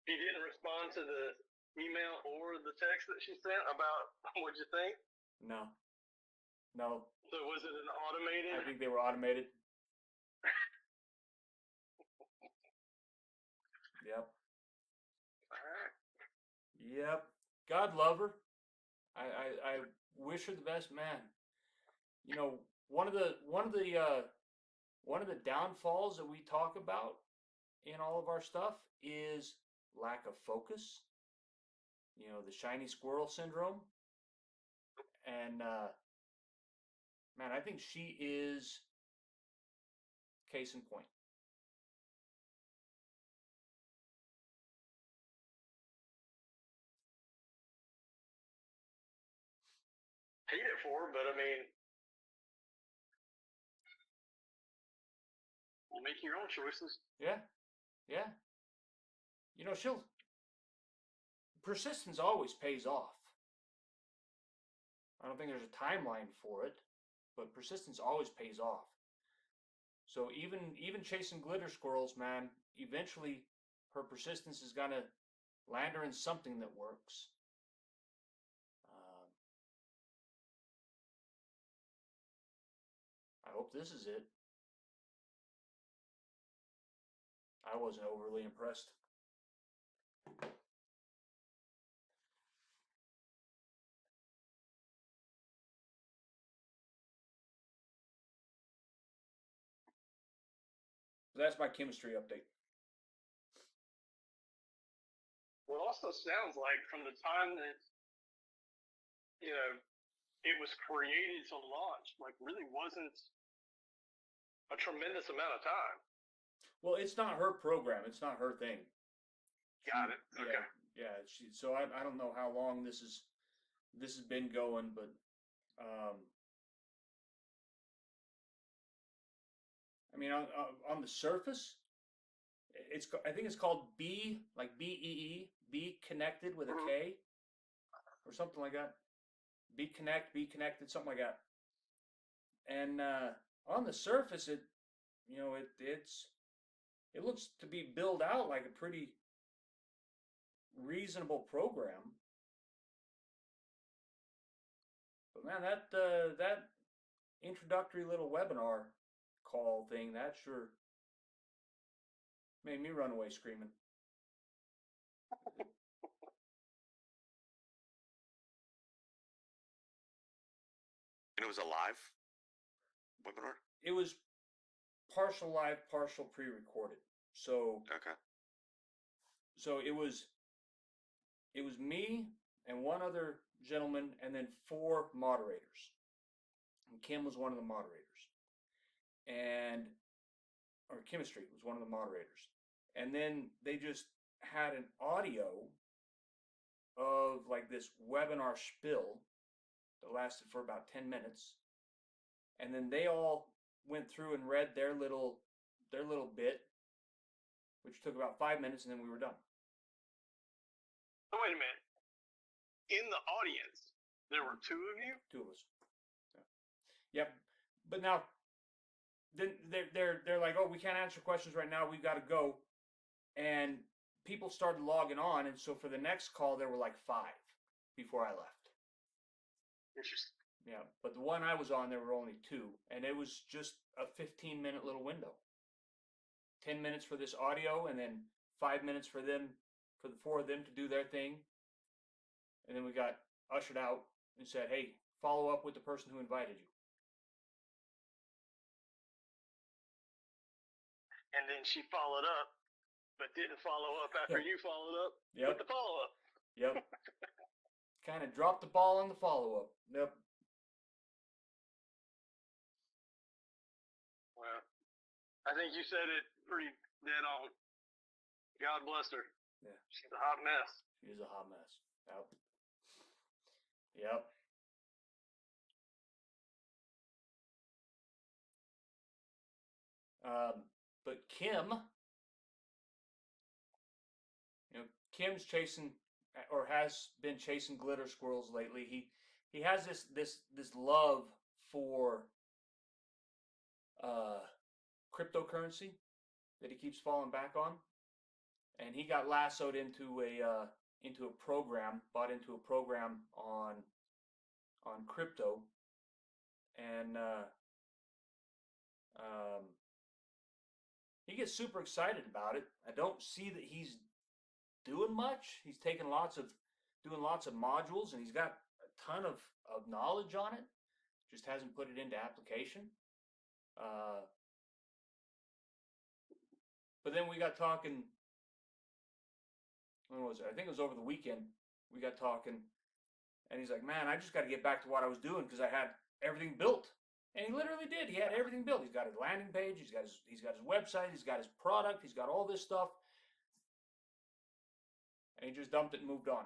He didn't respond to the email or the text that she sent about what'd you think? No. So was it an automated? I think they were automated. Yep. All right. Yep. God love her. I wish her the best, man. You know, one of the downfalls that we talk about in all of our stuff is lack of focus. You know, the shiny squirrel syndrome. And man, I think she is case in point. Hate it for her, but I mean, you make your own choices. Yeah. You know, persistence always pays off. I don't think there's a timeline for it, but persistence always pays off. So even chasing glitter squirrels, man, eventually her persistence is gonna land her in something that works. I hope this is it. I wasn't overly impressed. That's my chemistry update. Well, it also sounds like from the time that, you know, it was created to launch, like really wasn't a tremendous amount of time. Well, it's not her program. It's not her thing. Got it. Okay. Yeah. So I don't know how long this has been going, but I mean, on the surface, I think it's called B, like BEE, Be Connected with a K, or something like that. Be connected, something like that. And on the surface, it looks to be built out like a pretty reasonable program. But man, that introductory little webinar call thing, that sure made me run away screaming. And it was a live webinar? It was partial live, partial pre-recorded. So Okay. So it was me and one other gentleman and then 4 moderators. And Kim was one of the moderators. Or chemistry was one of the moderators. And then they just had an audio of like this webinar spiel that lasted for about 10 minutes. And then they all went through and read their little bit, which took about 5 minutes, and then we were done. Oh, wait a minute. In the audience, there were 2 of you? 2 of us. Yeah. Yep. But now, then they're like, oh, we can't answer questions right now. We've got to go. And people started logging on, and so for the next call, there were like 5 before I left. Interesting. Yeah, but the one I was on, there were only 2, and it was just a 15-minute little window. 10 minutes for this audio, and then 5 minutes for the 4 of them to do their thing. And then we got ushered out and said, hey, follow up with the person who invited you. And then she followed up, but didn't follow up after you followed up with the follow-up. Yep. Kind of dropped the ball on the follow-up. Yep. Well, I think you said it pretty dead on. God bless her. Yeah. She's a hot mess. She is a hot mess. Yep. But Kim Kim's chasing or has been chasing glitter squirrels lately. He has this love for cryptocurrency that he keeps falling back on, and he got lassoed into a program, bought into a program on crypto, and he gets super excited about it. I don't see that he's doing much. He's doing lots of modules, and he's got a ton of knowledge on it. Just hasn't put it into application. But then we got talking. When was it? I think it was over the weekend. We got talking, and he's like, "Man, I just got to get back to what I was doing because I had everything built." And he literally did. He had everything built. He's got his landing page. He's got his website. He's got his product. He's got all this stuff, and he just dumped it and moved on.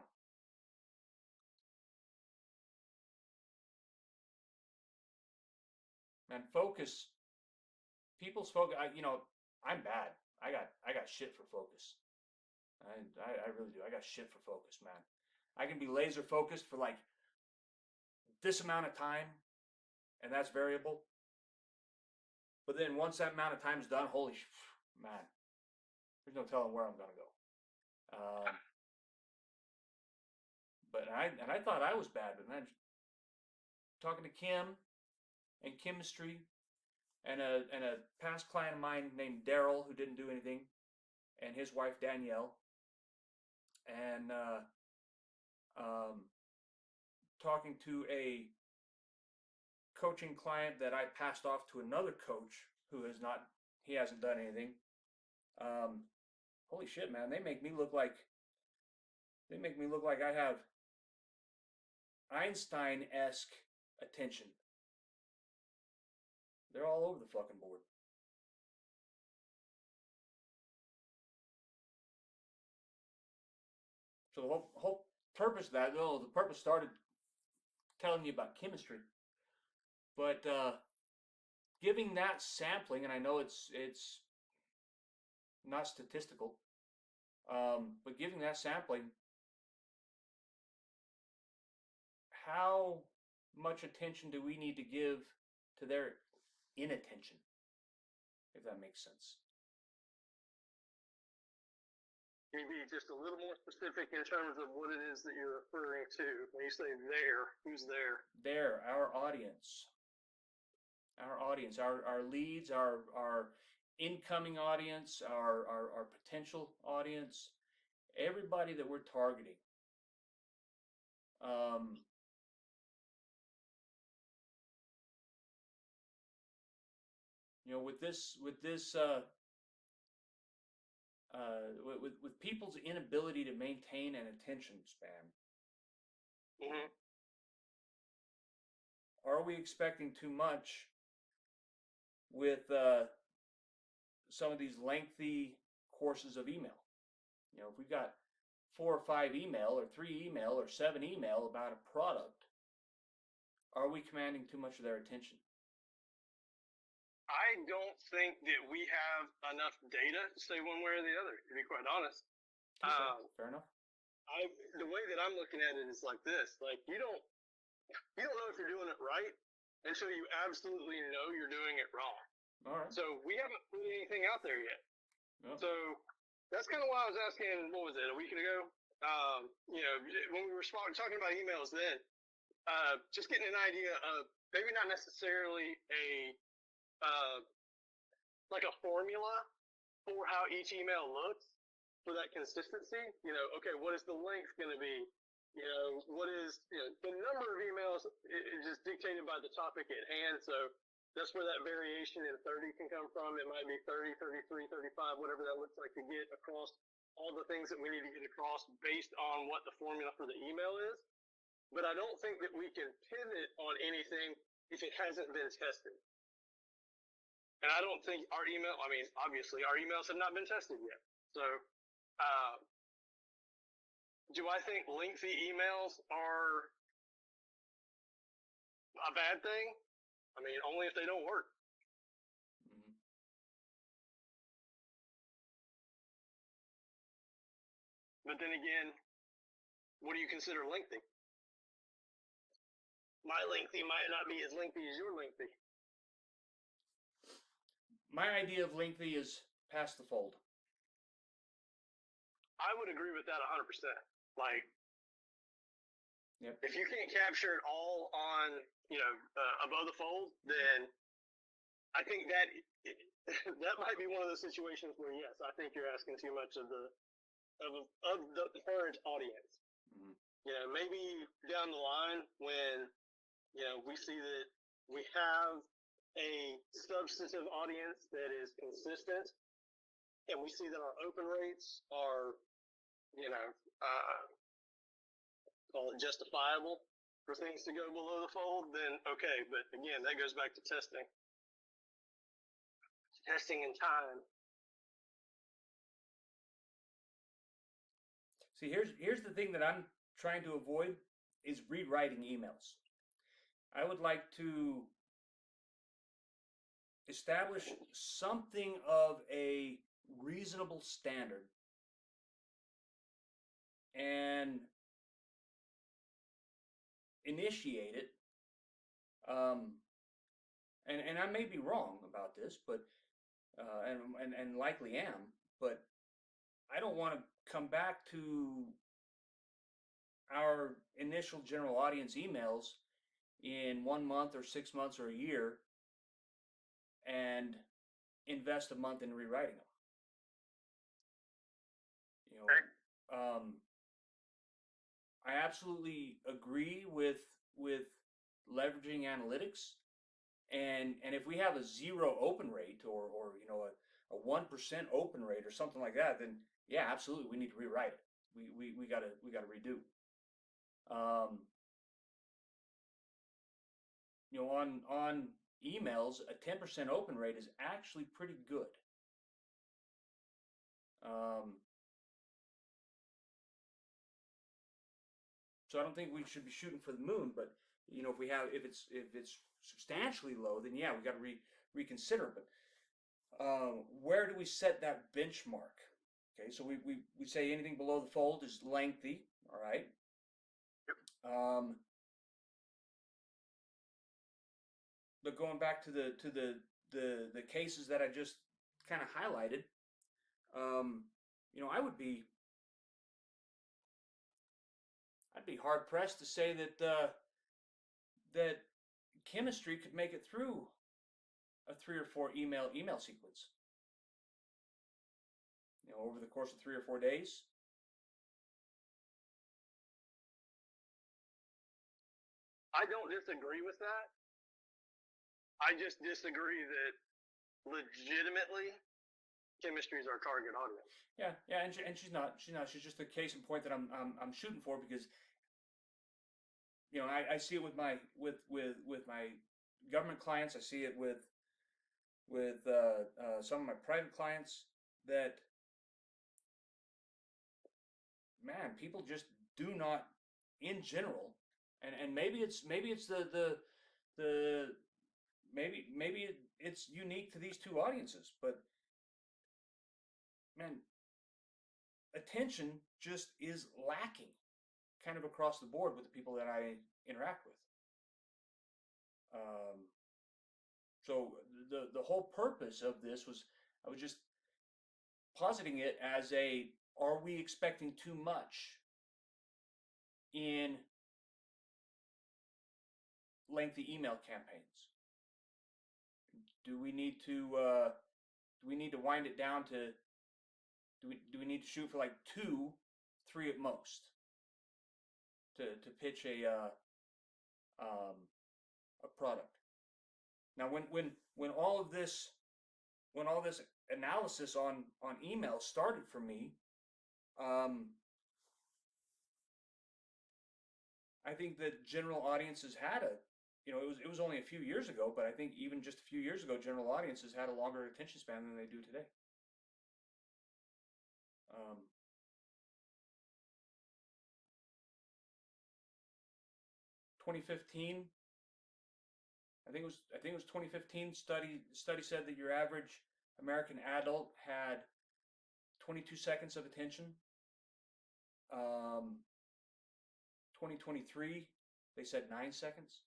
Man, focus. People's focus. I'm bad. I got shit for focus. I really do. I got shit for focus, man. I can be laser focused for like this amount of time, and that's variable. But then once that amount of time is done, man, there's no telling where I'm gonna go. But I thought I was bad, but man, talking to Kim and chemistry, and a past client of mine named Daryl who didn't do anything, and his wife Danielle, and talking to a coaching client that I passed off to another coach who hasn't done anything. Holy shit, man! They make me look like I have Einstein-esque attention. They're all over the fucking board. So the whole purpose of that, the purpose started telling you about chemistry, but giving that sampling, and I know it's not statistical, but giving that sampling, how much attention do we need to give to their inattention, if that makes sense? Can you be just a little more specific in terms of what it is that you're referring to? When you say there, who's there? There, our audience. Our leads, our incoming audience, our potential audience, everybody that we're targeting. With people's inability to maintain an attention span, Mm-hmm. are we expecting too much with some of these lengthy courses of email? If we've got 4 or 5 email, or 3 email, or 7 email about a product, are we commanding too much of their attention? I don't think that we have enough data to say one way or the other, to be quite honest. Fair enough. The way that I'm looking at it is like this: like you don't know if you're doing it right until you absolutely know you're doing it wrong. All right. So we haven't put anything out there yet. Yep. So that's kind of why I was asking. What was it, a week ago? When we were talking about emails, then just getting an idea of maybe not necessarily like a formula for how each email looks for that consistency. Okay, what is the length going to be? What is the number of emails is just dictated by the topic at hand. So that's where that variation in 30 can come from. It might be 30, 33, 35, whatever that looks like to get across all the things that we need to get across based on what the formula for the email is. But I don't think that we can pivot on anything if it hasn't been tested. And I don't think obviously our emails have not been tested yet. So do I think lengthy emails are a bad thing? Only if they don't work. Mm-hmm. But then again, what do you consider lengthy? My lengthy might not be as lengthy as your lengthy. My idea of lengthy is past the fold. I would agree with that 100%. Like, Yep. if you can't capture it all on, above the fold, then I think that that might be one of those situations where, yes, I think you're asking too much of the current audience. Mm-hmm. Maybe down the line when we see that we have a substantive audience that is consistent, and we see that our open rates are, call it justifiable for things to go below the fold, then okay. But again, that goes back to testing and time. See, here's the thing that I'm trying to avoid is rewriting emails. I would like to establish something of a reasonable standard and initiate it. And I may be wrong about this, but and likely am, but I don't want to come back to our initial general audience emails in 1 month or 6 months or a year and invest a month in rewriting them. I absolutely agree with leveraging analytics, and if we have a 0 open rate or a 1% open rate or something like that, then yeah, absolutely, we need to rewrite it. We gotta redo. On emails, a 10% open rate is actually pretty good. So I don't think we should be shooting for the moon, but if it's substantially low, then yeah, we got to reconsider. But where do we set that benchmark? Okay, so we say anything below the fold is lengthy. All right. Yep. But going back to the cases that I just kind of highlighted, I'd be hard pressed to say that chemistry could make it through a 3 or 4 email sequence. Over the course of 3 or 4 days. I don't disagree with that. I just disagree that legitimately chemistry is our target audience. Yeah, and she's not. She's just a case in point that I'm shooting for, because I see it with my government clients. I see it with some of my private clients that, man, people just do not, in general, and maybe it's maybe it's unique to these two audiences, but man, attention just is lacking kind of across the board with the people that I interact with. So the whole purpose of this was, I was just positing it as are we expecting too much in lengthy email campaigns? Do we need to wind it down to, do we need to shoot for like 2, 3 at most to pitch a product? Now, when all this analysis on email started for me, I think that general audiences had it was only a few years ago, but I think even just a few years ago, general audiences had a longer attention span than they do today. 2015, I think it was 2015 study said that your average American adult had 22 seconds of attention. 2023, they said 9 seconds.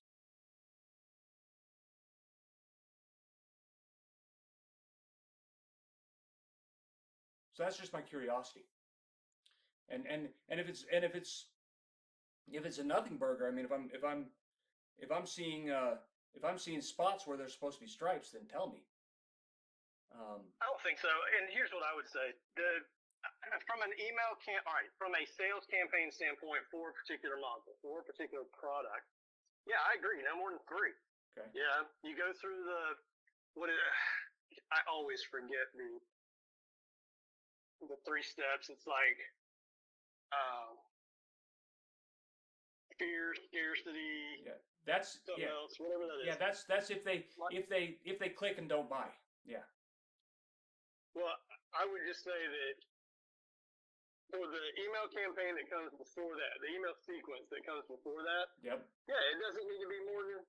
So that's just my curiosity. And if it's a nothing burger, I mean, if I'm seeing spots where there's supposed to be stripes, then tell me. I don't think so. And here's what I would say: from an from a sales campaign standpoint for a particular module, for a particular product, yeah, I agree. No more than 3. Okay. Yeah, you go through I always forget the 3 steps. It's like fear, scarcity. Yeah, that's something else, whatever that is. Yeah, that's if they click and don't buy. Yeah. Well, I would just say that for the email campaign that comes before that, the email sequence that comes before that, Yep. yeah, it doesn't need to be more than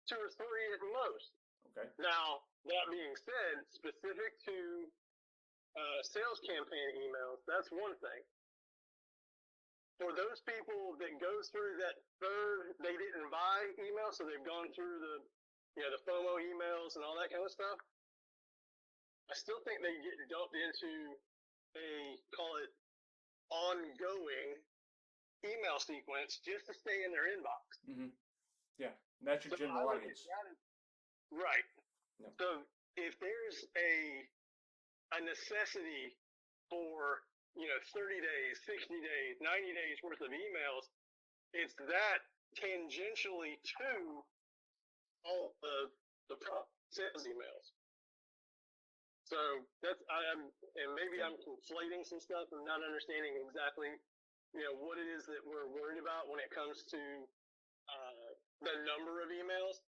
2 or 3 at most. Okay. Now, that being said, specific to sales campaign emails, that's one thing. For those people that go through that third they didn't buy email, so they've gone through the FOMO emails and all that kind of stuff, I still think they get dumped into a, call it, ongoing email sequence just to stay in their inbox. Mm-hmm. Yeah, that's your general audience. Right. Yep. So if there's a necessity for 30 days, 60 days, 90 days worth of emails, it's that tangentially to all the sales emails. So that's and maybe I'm conflating some stuff and not understanding exactly what it is that we're worried about when it comes to the number of emails.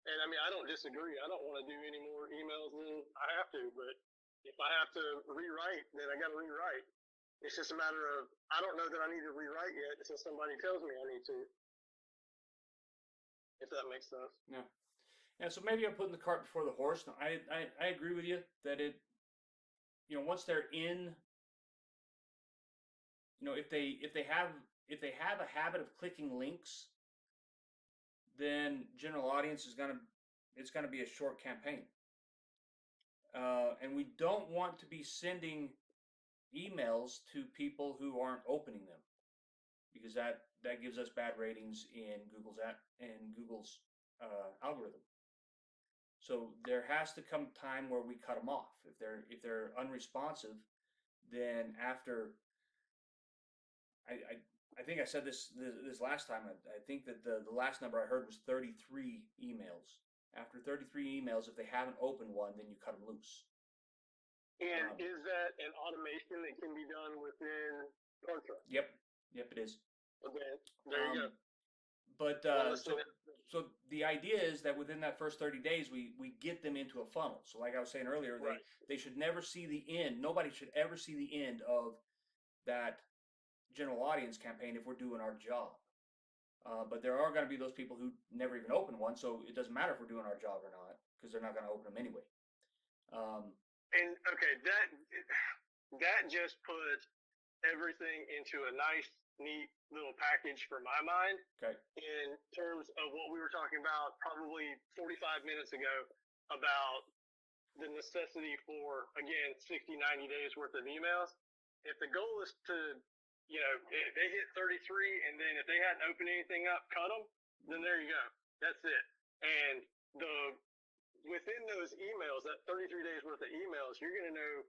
And I mean, I don't disagree. I don't want to do any more emails than I have to, but if I have to rewrite, then I got to rewrite. It's just a matter of, I don't know that I need to rewrite yet until somebody tells me I need to. If that makes sense. Yeah. Yeah, so maybe I'm putting the cart before the horse. No, I agree with you that it, once they're in, if they have a habit of clicking links, then general audience it's gonna be a short campaign. And we don't want to be sending emails to people who aren't opening them, because that gives us bad ratings in Google's algorithm. So there has to come time where we cut them off. If they're unresponsive, then after I think I said this last time. I think that the last number I heard was 33 emails. After 33 emails, if they haven't opened one, then you cut them loose. And is that an automation that can be done within Cohort? Yep, it is. Okay, there you go. But so the idea is that within that first 30 days, we get them into a funnel. So like I was saying earlier, right. they should never see the end. Nobody should ever see the end of that general audience campaign if we're doing our job. But there are going to be those people who never even open one, so it doesn't matter if we're doing our job or not, because they're not going to open them anyway. And okay, that just put everything into a nice, neat little package for my mind. Okay. In terms of what we were talking about probably 45 minutes ago about the necessity for, again, 60, 90 days worth of emails. If the goal is to, if they hit 33 and then if they hadn't opened anything up, cut them, then there you go. That's it. And within those emails, that 33 days worth of emails, you're going to know,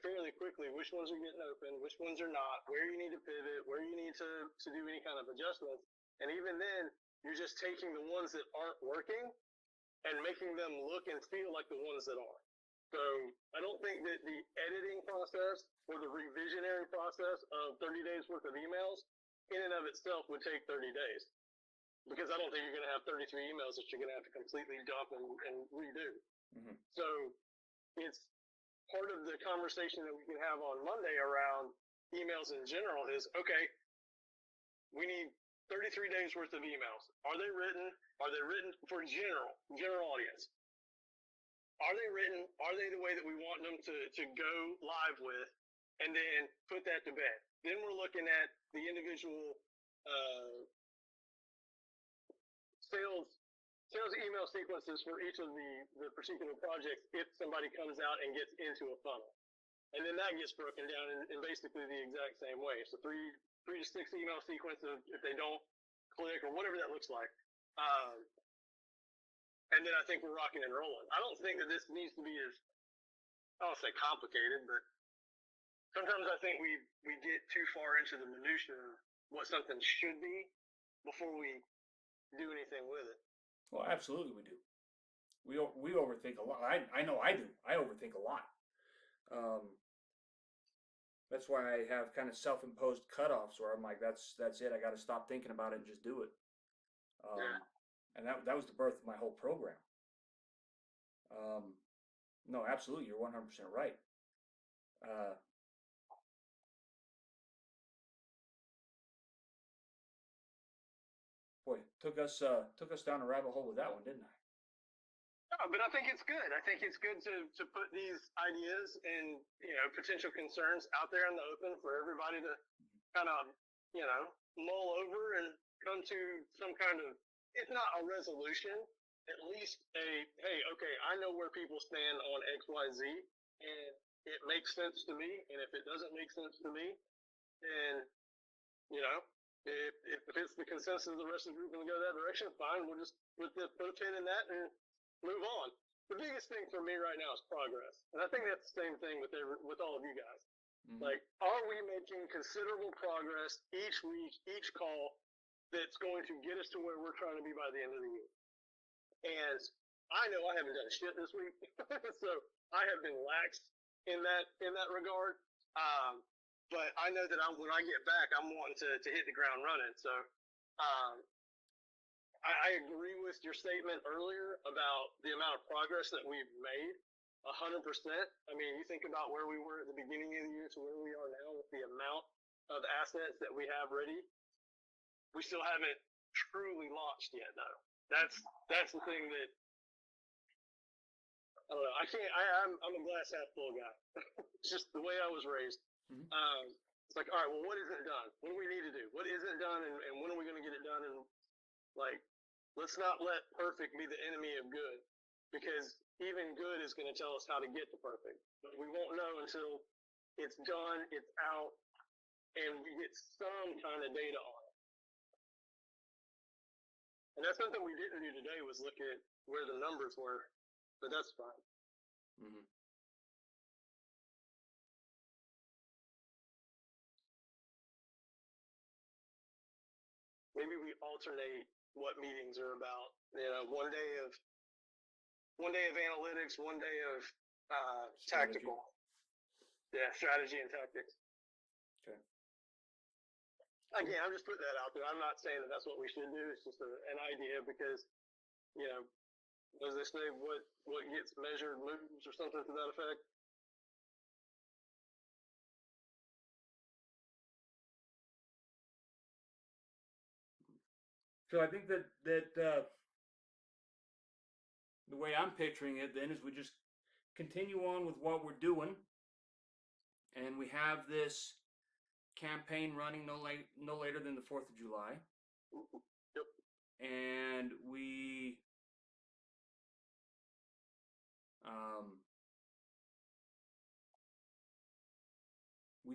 fairly quickly which ones are getting open, which ones are not, where you need to pivot, where you need to do any kind of adjustments. And even then, you're just taking the ones that aren't working and making them look and feel like the ones that are. So I don't think that the editing process or the revisionary process of 30 days worth of emails in and of itself would take 30 days. Because I don't think you're going to have 33 emails that you're going to have to completely dump and redo. Mm-hmm. So it's part of the conversation that we can have on Monday around emails in general is, okay, we need 33 days worth of emails. Are they written? Are they written for general audience? Are they written? Are they the way that we want them to go live with? And then put that to bed. Then we're looking at the individual sales email sequences for each of the particular projects if somebody comes out and gets into a funnel. And then that gets broken down in basically the exact same way. So three to six email sequences if they don't click or whatever that looks like. And then I think we're rocking and rolling. I don't think that this needs to be as, I don't say complicated, but sometimes I think we get too far into the minutia of what something should be before we do anything with it. Well, absolutely we do. We overthink a lot. I know I do. I overthink a lot. That's why I have kind of self-imposed cutoffs where I'm like, that's it. I got to stop thinking about it and just do it. And that was the birth of my whole program. No, absolutely, you're 100% right. Boy, took us down a rabbit hole with that one, didn't I? No, but I think it's good. I think it's good to put these ideas and potential concerns out there in the open for everybody to kind of mull over and come to some kind of, if not a resolution, at least a, hey, okay, I know where people stand on X, Y, Z, and it makes sense to me. And if it doesn't make sense to me, then if it's the consensus of the rest of the group and we go that direction, fine. We'll just put a pin in that and move on. The biggest thing for me right now is progress, and I think that's the same thing with all of you guys. Mm-hmm. Like, are we making considerable progress each week, each call that's going to get us to where we're trying to be by the end of the year? And I know I haven't done shit this week, so I have been lax in that regard. But I know that when I get back, I'm wanting to hit the ground running. So I agree with your statement earlier about the amount of progress that we've made, 100%. I mean, you think about where we were at the beginning of the year to where we are now with the amount of assets that we have ready. We still haven't truly launched yet, though. That's the thing that, I don't know. I'm a glass half full guy. It's just the way I was raised. Mm-hmm. It's like, all right, well, what isn't done? What do we need to do? What isn't done, and when are we going to get it done? And like, let's not let perfect be the enemy of good, because even good is going to tell us how to get to perfect. But we won't know until it's done, it's out, and we get some kind of data on it. And that's something we didn't do today, was look at where the numbers were, but that's fine. Mm-hmm. Maybe we alternate what meetings are about. One day of analytics, one day of tactical. Yeah, strategy and tactics. Okay. Again, I'm just putting that out there. I'm not saying that that's what we should do. It's just an idea, because, as they say, what gets measured moves, or something to that effect. So I think that the way I'm picturing it then is we just continue on with what we're doing, and we have this campaign running no later than the 4th of July. Yep. And we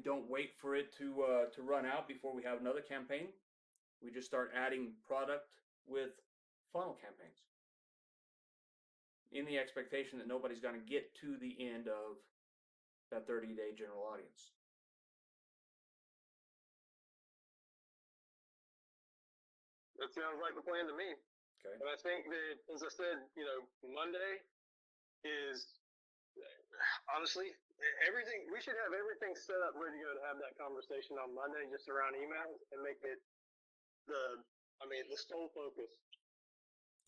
don't wait for it to run out before we have another campaign. We just start adding product with funnel campaigns, in the expectation that nobody's going to get to the end of that 30-day general audience. That sounds like the plan to me. Okay. And I think that, as I said, Monday is, honestly, everything. We should have everything set up, ready to go to have that conversation on Monday, just around emails, and make it the sole focus.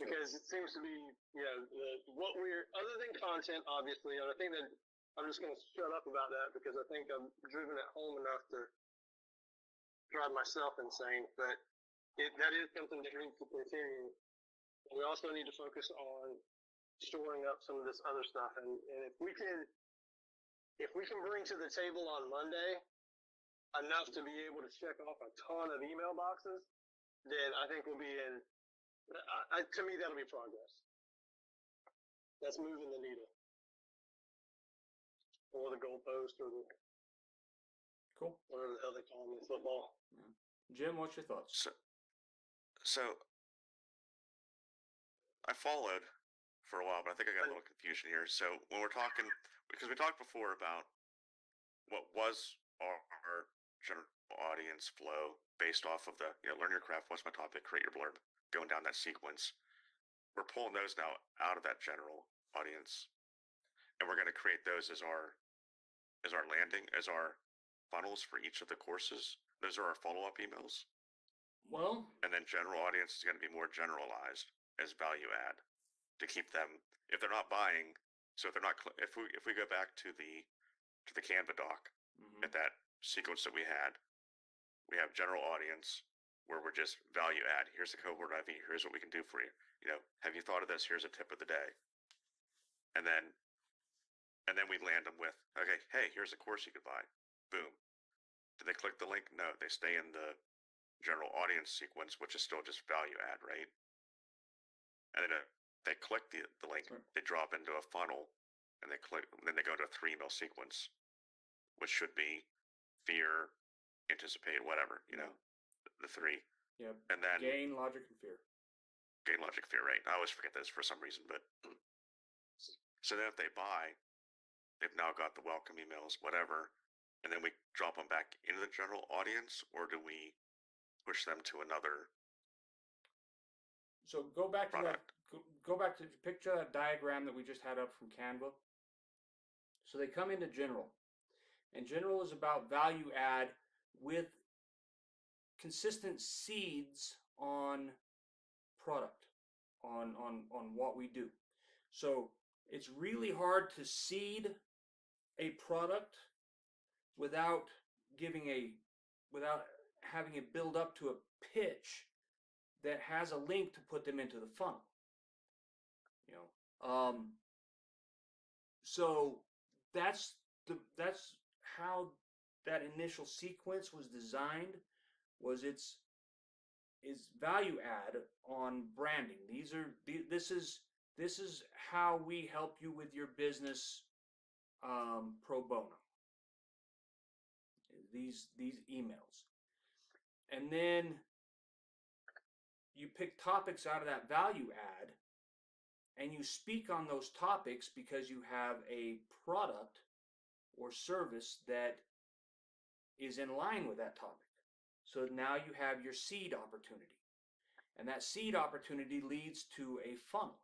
Because it seems to be, what we're, other than content, obviously, and I think that I'm just going to shut up about that, because I think I've driven it home enough to drive myself insane. But that is something that needs to continue. We also need to focus on storing up some of this other stuff. And if we can bring to the table on Monday enough to be able to check off a ton of email boxes, then I think we'll be in. To me, that'll be progress. That's moving the needle, or the goalpost, or the Cool. whatever the hell they call them in football. Jim, what's your thoughts? So I followed for a while, but I think I got a little confusion here. So when we're talking, because we talked before about what was our general audience flow based off of the, learn your craft, what's my topic, create your blurb, going down that sequence. We're pulling those now out of that general audience, and we're going to create those as our landing, as our funnels for each of the courses. Those are our follow-up emails. Well, And then general audience is going to be more generalized as value add to keep them, if they're not buying. So if they're not, if we go back to the Canva doc at that sequence that we have general audience where we're just value add. Here's the cohort IV. Here's what we can do for you. Have you thought of this? Here's a tip of the day. And then we land them with, okay, hey, here's a course you could buy. Boom. Do they click the link? No, they stay in the general audience sequence, which is still just value add, right? And then they click the link, they drop into a funnel, and then they go to a 3 email sequence, which should be fear, anticipate, whatever, the 3. Yep. And then gain, logic, and fear. Gain, logic, fear, right? I always forget this for some reason, but so then if they buy, they've now got the welcome emails, whatever, and then we drop them back into the general audience, or do we push them to another? So go back to product? go back to picture that diagram that we just had up from Canva. So they come into general, and general is about value add with consistent seeds on product, on what we do. So it's really hard to seed a product without having it build up to a pitch that has a link to put them into the funnel. So that's how that initial sequence was designed. Is value add on branding. This is how we help you with your business pro bono. These emails, and then you pick topics out of that value add, and you speak on those topics because you have a product or service that is in line with that topic. So now you have your seed opportunity, and that seed opportunity leads to a funnel.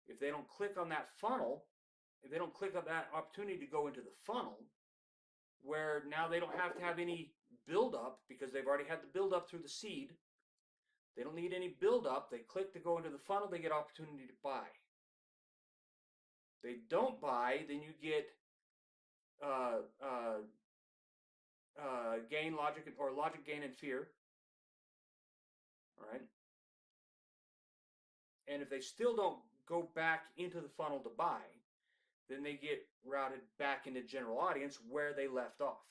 If they don't click on that funnel, if they don't click on that opportunity to go into the funnel, where now they don't have to have any build up because they've already had the build up through the seed. They don't need any build up. They click to go into the funnel, they get opportunity to buy. They don't buy, then you get gain, logic, or logic, gain, and fear. All right. And if they still don't go back into the funnel to buy, then they get routed back into general audience where they left off.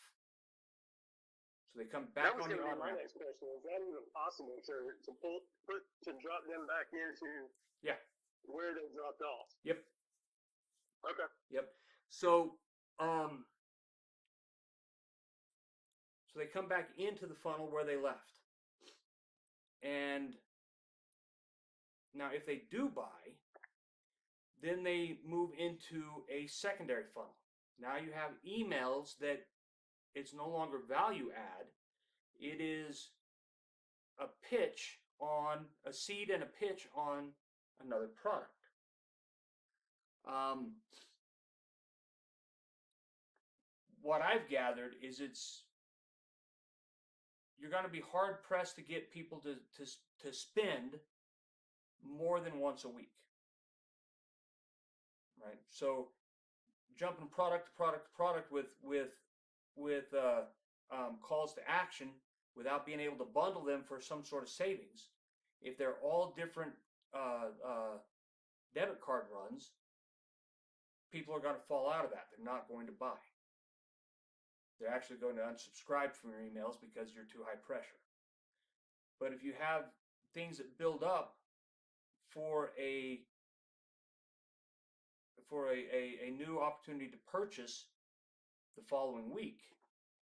So they come back on the on my next question. Is that even possible to drop them back into where they dropped off? Yep. Okay. Yep. So they come back into the funnel where they left. And now if they do buy, then they move into a secondary funnel. Now you have emails that it's no longer value add. It is a pitch on a seed and a pitch on another product. What I've gathered is you're going to be hard pressed to get people to spend more than once a week. Right, so jumping product to product to product with calls to action without being able to bundle them for some sort of savings. If they're all different debit card runs, people are going to fall out of that. They're not going to buy. They're actually going to unsubscribe from your emails because you're too high pressure. But if you have things that build up for a new opportunity to purchase the following week,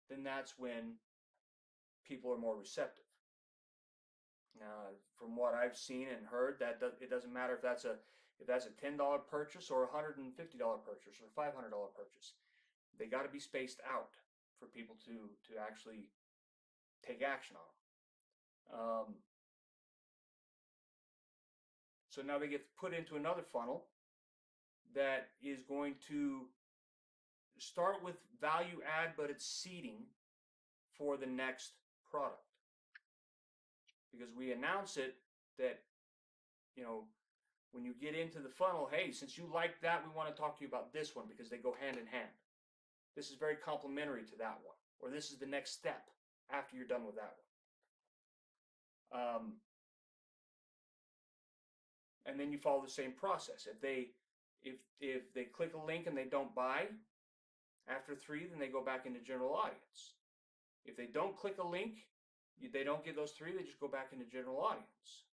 then that's when people are more receptive. Now, from what I've seen and heard, it doesn't matter if that's a $10 purchase or a $150 purchase or $500 purchase. They got to be spaced out for people to actually take action on them. So now they get put into another funnel that is going to start with value add, but it's seeding for the next product. Because we announce it that, when you get into the funnel, hey, since you like that, we want to talk to you about this one because they go hand in hand. This is very complementary to that one, or this is the next step after you're done with that one. And then you follow the same process. If they click a link and they don't buy after 3, then they go back into general audience. If they don't click a link, they don't get those 3, they just go back into general audience.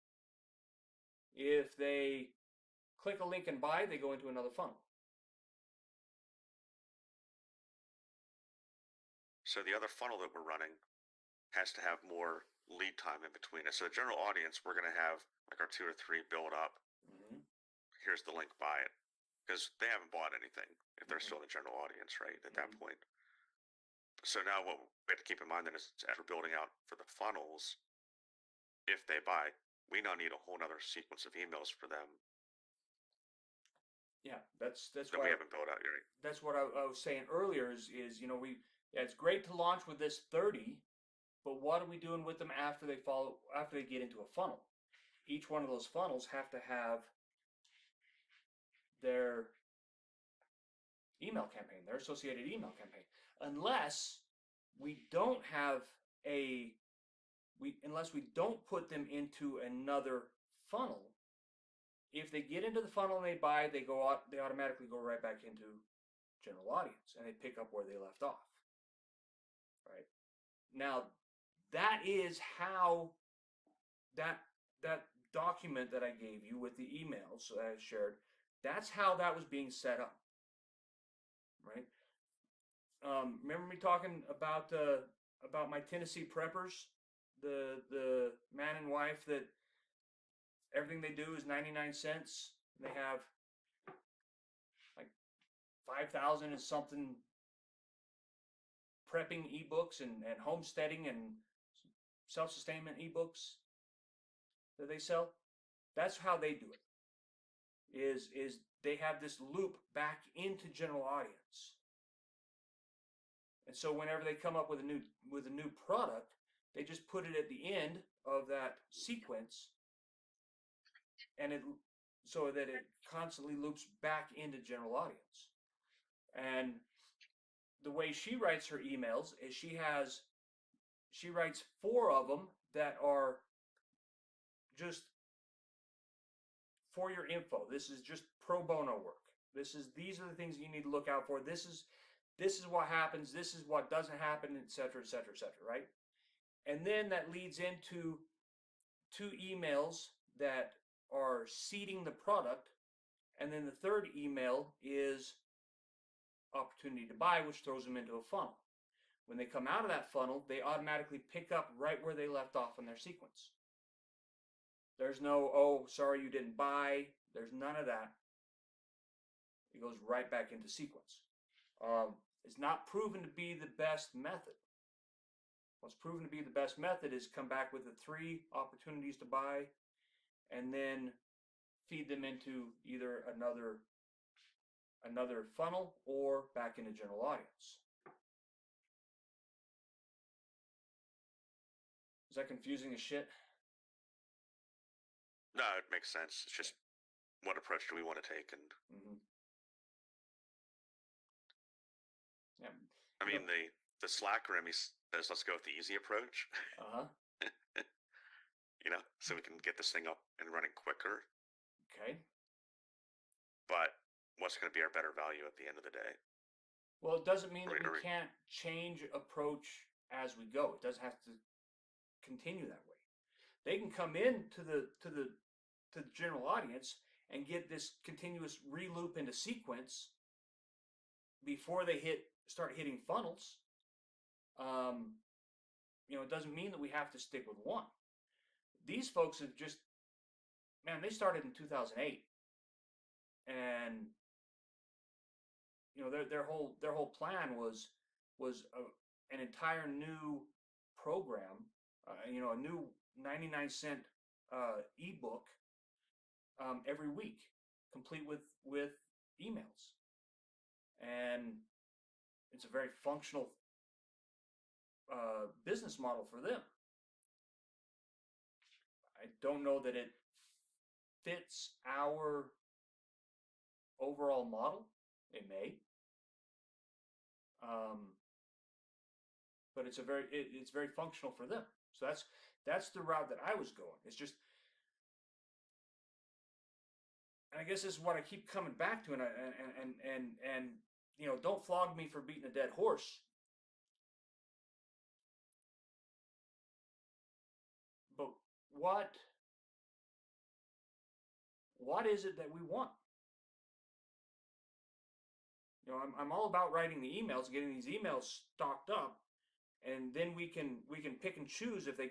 If they click a link and buy, they go into another funnel. So the other funnel that we're running has to have more lead time in between it. So the general audience, we're going to have like our 2 or 3 build up. Mm-hmm. Here's the link, buy it. Because they haven't bought anything if they're Mm-hmm. still in the general audience, right, at that Mm-hmm. point. So now what we have to keep in mind then is as we're building out for the funnels, if they buy, we now need a whole other sequence of emails for them Yeah, that's that why we haven't built out yet. that's what I was saying earlier is it's great to launch with this 30, but what are we doing with them after they get into a funnel? Each one of those funnels have to have their email campaign, their associated email campaign. Unless we don't put them into another funnel. If they get into the funnel and they buy, they automatically go right back into general audience and they pick up where they left off. Right? Now, that is how that document that I gave you with the emails that I shared, that's how that was being set up. Right? Remember me talking about my Tennessee preppers, the man and wife that everything they do is 99 cents. They have like 5,000 and something prepping ebooks and homesteading and self-sustainment ebooks that they sell. That's how they do it. Is they have this loop back into general audience. And so whenever they come up with a new product, they just put it at the end of that sequence, and so that it constantly loops back into general audience. And the way she writes her emails is she writes 4 of them that are just for your info. This is just pro bono work. These are the things you need to look out for. This is what happens. This is what doesn't happen, etc., etc., etc. Right? And then that leads into 2 emails that are seeding the product, and then the 3rd email is opportunity to buy, which throws them into a funnel. When they come out of that funnel, they automatically pick up right where they left off in their sequence. There's no, oh, sorry you didn't buy. There's none of that. It goes right back into sequence. It's not proven to be the best method. What's proven to be the best method is come back with the 3 opportunities to buy and then feed them into either another funnel or back into general audience. Is that confusing as shit? No, it makes sense. It's just what approach do we want to take? And yeah, I mean, the Slacker in me says let's go with the easy approach. So we can get this thing up and running quicker. Okay. But what's going to be our better value at the end of the day? Well, it doesn't mean that Or- we or- can't change approach as we go. It doesn't have to continue that way. They can come in to the general audience and get this continuous reloop into sequence before they start hitting funnels. It doesn't mean that we have to stick with one. These folks have just, man, they started in 2008, and their whole plan was an entire new program, a new 99-cent ebook every week, complete with emails, and it's a very functional business model for them. I don't know that it fits our overall model. It may, but it's very functional for them. So that's the route that I was going. It's just, and I guess this is what I keep coming back to, and don't flog me for beating a dead horse. But what is it that we want? I'm all about writing the emails, getting these emails stocked up, and then we can pick and choose if they're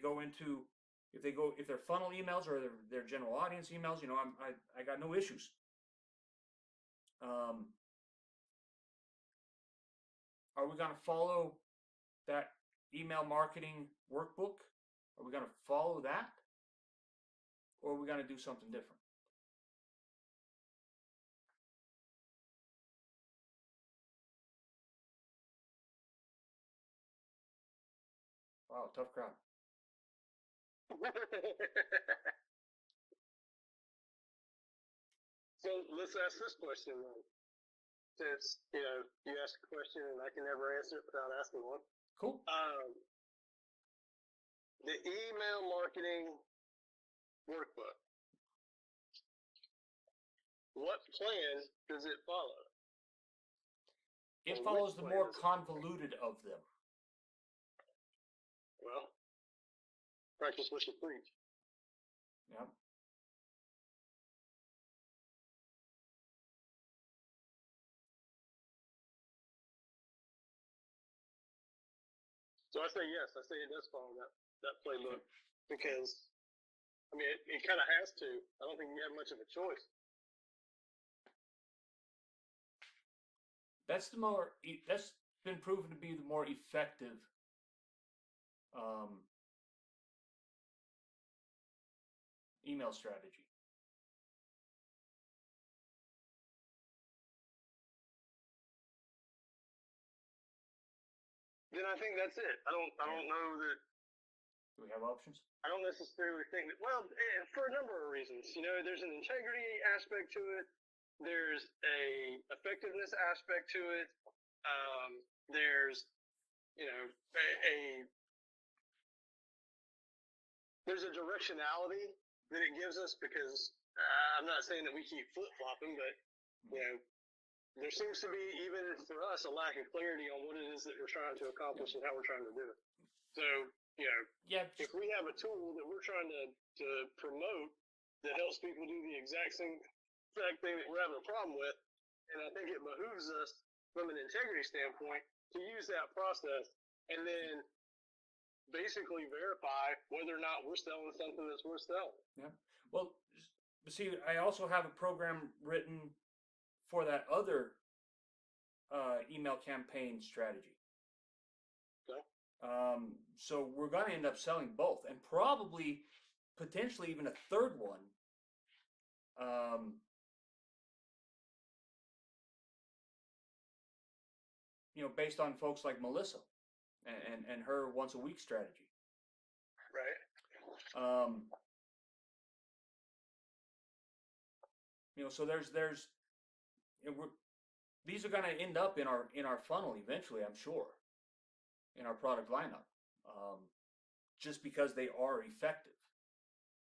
funnel emails or they're general audience emails. I got no issues. Are we going to follow that email marketing workbook? Are we going to follow that, or are we going to do something different? Wow, tough crowd. So let's ask this question then. Since, you ask a question and I can never answer it without asking one. Cool. The email marketing workbook. What plan does it follow? It Or follows which the plan more does it convoluted of them. Well, practice what you preach. Yep. So I say yes. I say it does follow that playbook because, it kind of has to. I don't think you have much of a choice. That's been proven to be the more effective email strategy. Then I think that's it. I don't know that. Do we have options? I don't necessarily think that. Well, for a number of reasons. There's an integrity aspect to it. There's a effectiveness aspect to it. There's, there's a directionality that it gives us because I'm not saying that we keep flip-flopping, but, there seems to be, even for us, a lack of clarity on what it is that we're trying to accomplish and how we're trying to do it. So, if we have a tool that we're trying to promote that helps people do the exact thing that we're having a problem with, and I think it behooves us from an integrity standpoint to use that process and then basically verify whether or not we're selling something that's worth selling. Yeah. Well, see, I also have a program written for that other email campaign strategy. Okay. So we're going to end up selling both, and probably, potentially even a third one. Based on folks like Melissa and her once a week strategy. Right. So these are going to end up in our funnel eventually, I'm sure, in our product lineup, just because they are effective.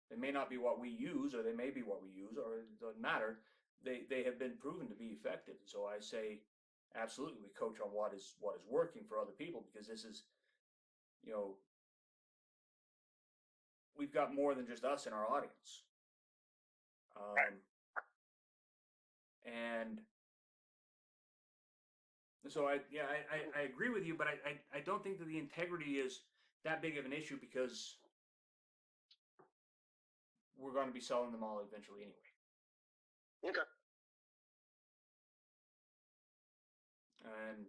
They may not be what we use, or they may be what we use, or it doesn't matter. They have been proven to be effective. So I say, absolutely, we coach on what is working for other people, because this is, we've got more than just us in our audience. And so I agree with you, but I don't think that the integrity is that big of an issue, because we're going to be selling them all eventually anyway. Okay. And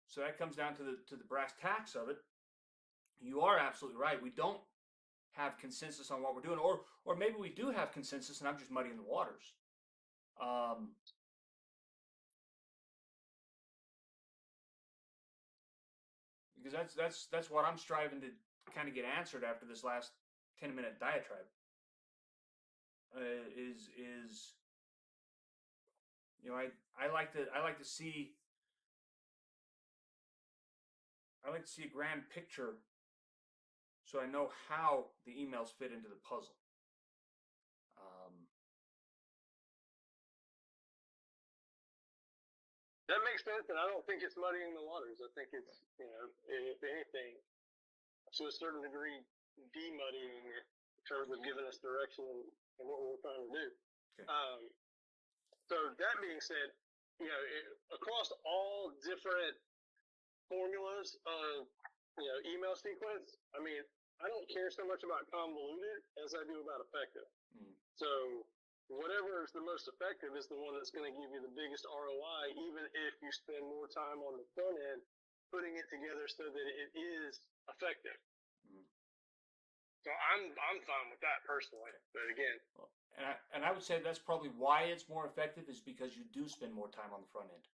so that comes down to the brass tacks of it. You are absolutely right. We don't have consensus on what we're doing, or maybe we do have consensus, and I'm just muddying the waters. Because that's what I'm striving to kind of get answered after this last 10-minute diatribe. I like to see a grand picture, so I know how the emails fit into the puzzle. That makes sense, and I don't think it's muddying the waters. I think it's, if anything, to a certain degree, de-muddying it in terms of giving us direction and what we're trying to do. Okay. So that being said, across all different formulas of, email sequence, I mean, I don't care so much about convoluted as I do about effective. So whatever is the most effective is the one that's going to give you the biggest ROI, even if you spend more time on the front end putting it together so that it is effective. So I'm fine with that personally. But again, and I would say that's probably why it's more effective, is because you do spend more time on the front end.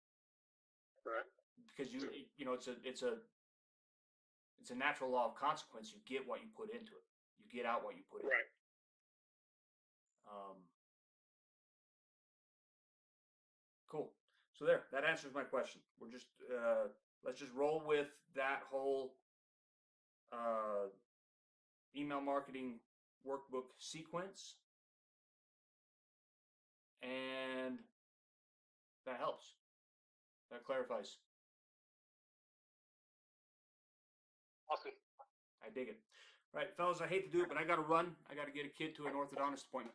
Right. Because it's a natural law of consequence. You get what you put into it. You get out what you put in. Right. Cool. So that answers my question. We're just let's just roll with that whole email marketing workbook sequence, and that helps. That clarifies. Awesome. I dig it. All right, fellas, I hate to do it, but I got to run. I got to get a kid to an orthodontist appointment.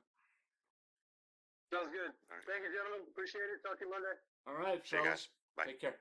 Sounds good. All right. Thank you, gentlemen. Appreciate it. Talk to you Monday. All right, See you fellas. guys. Bye. Take care.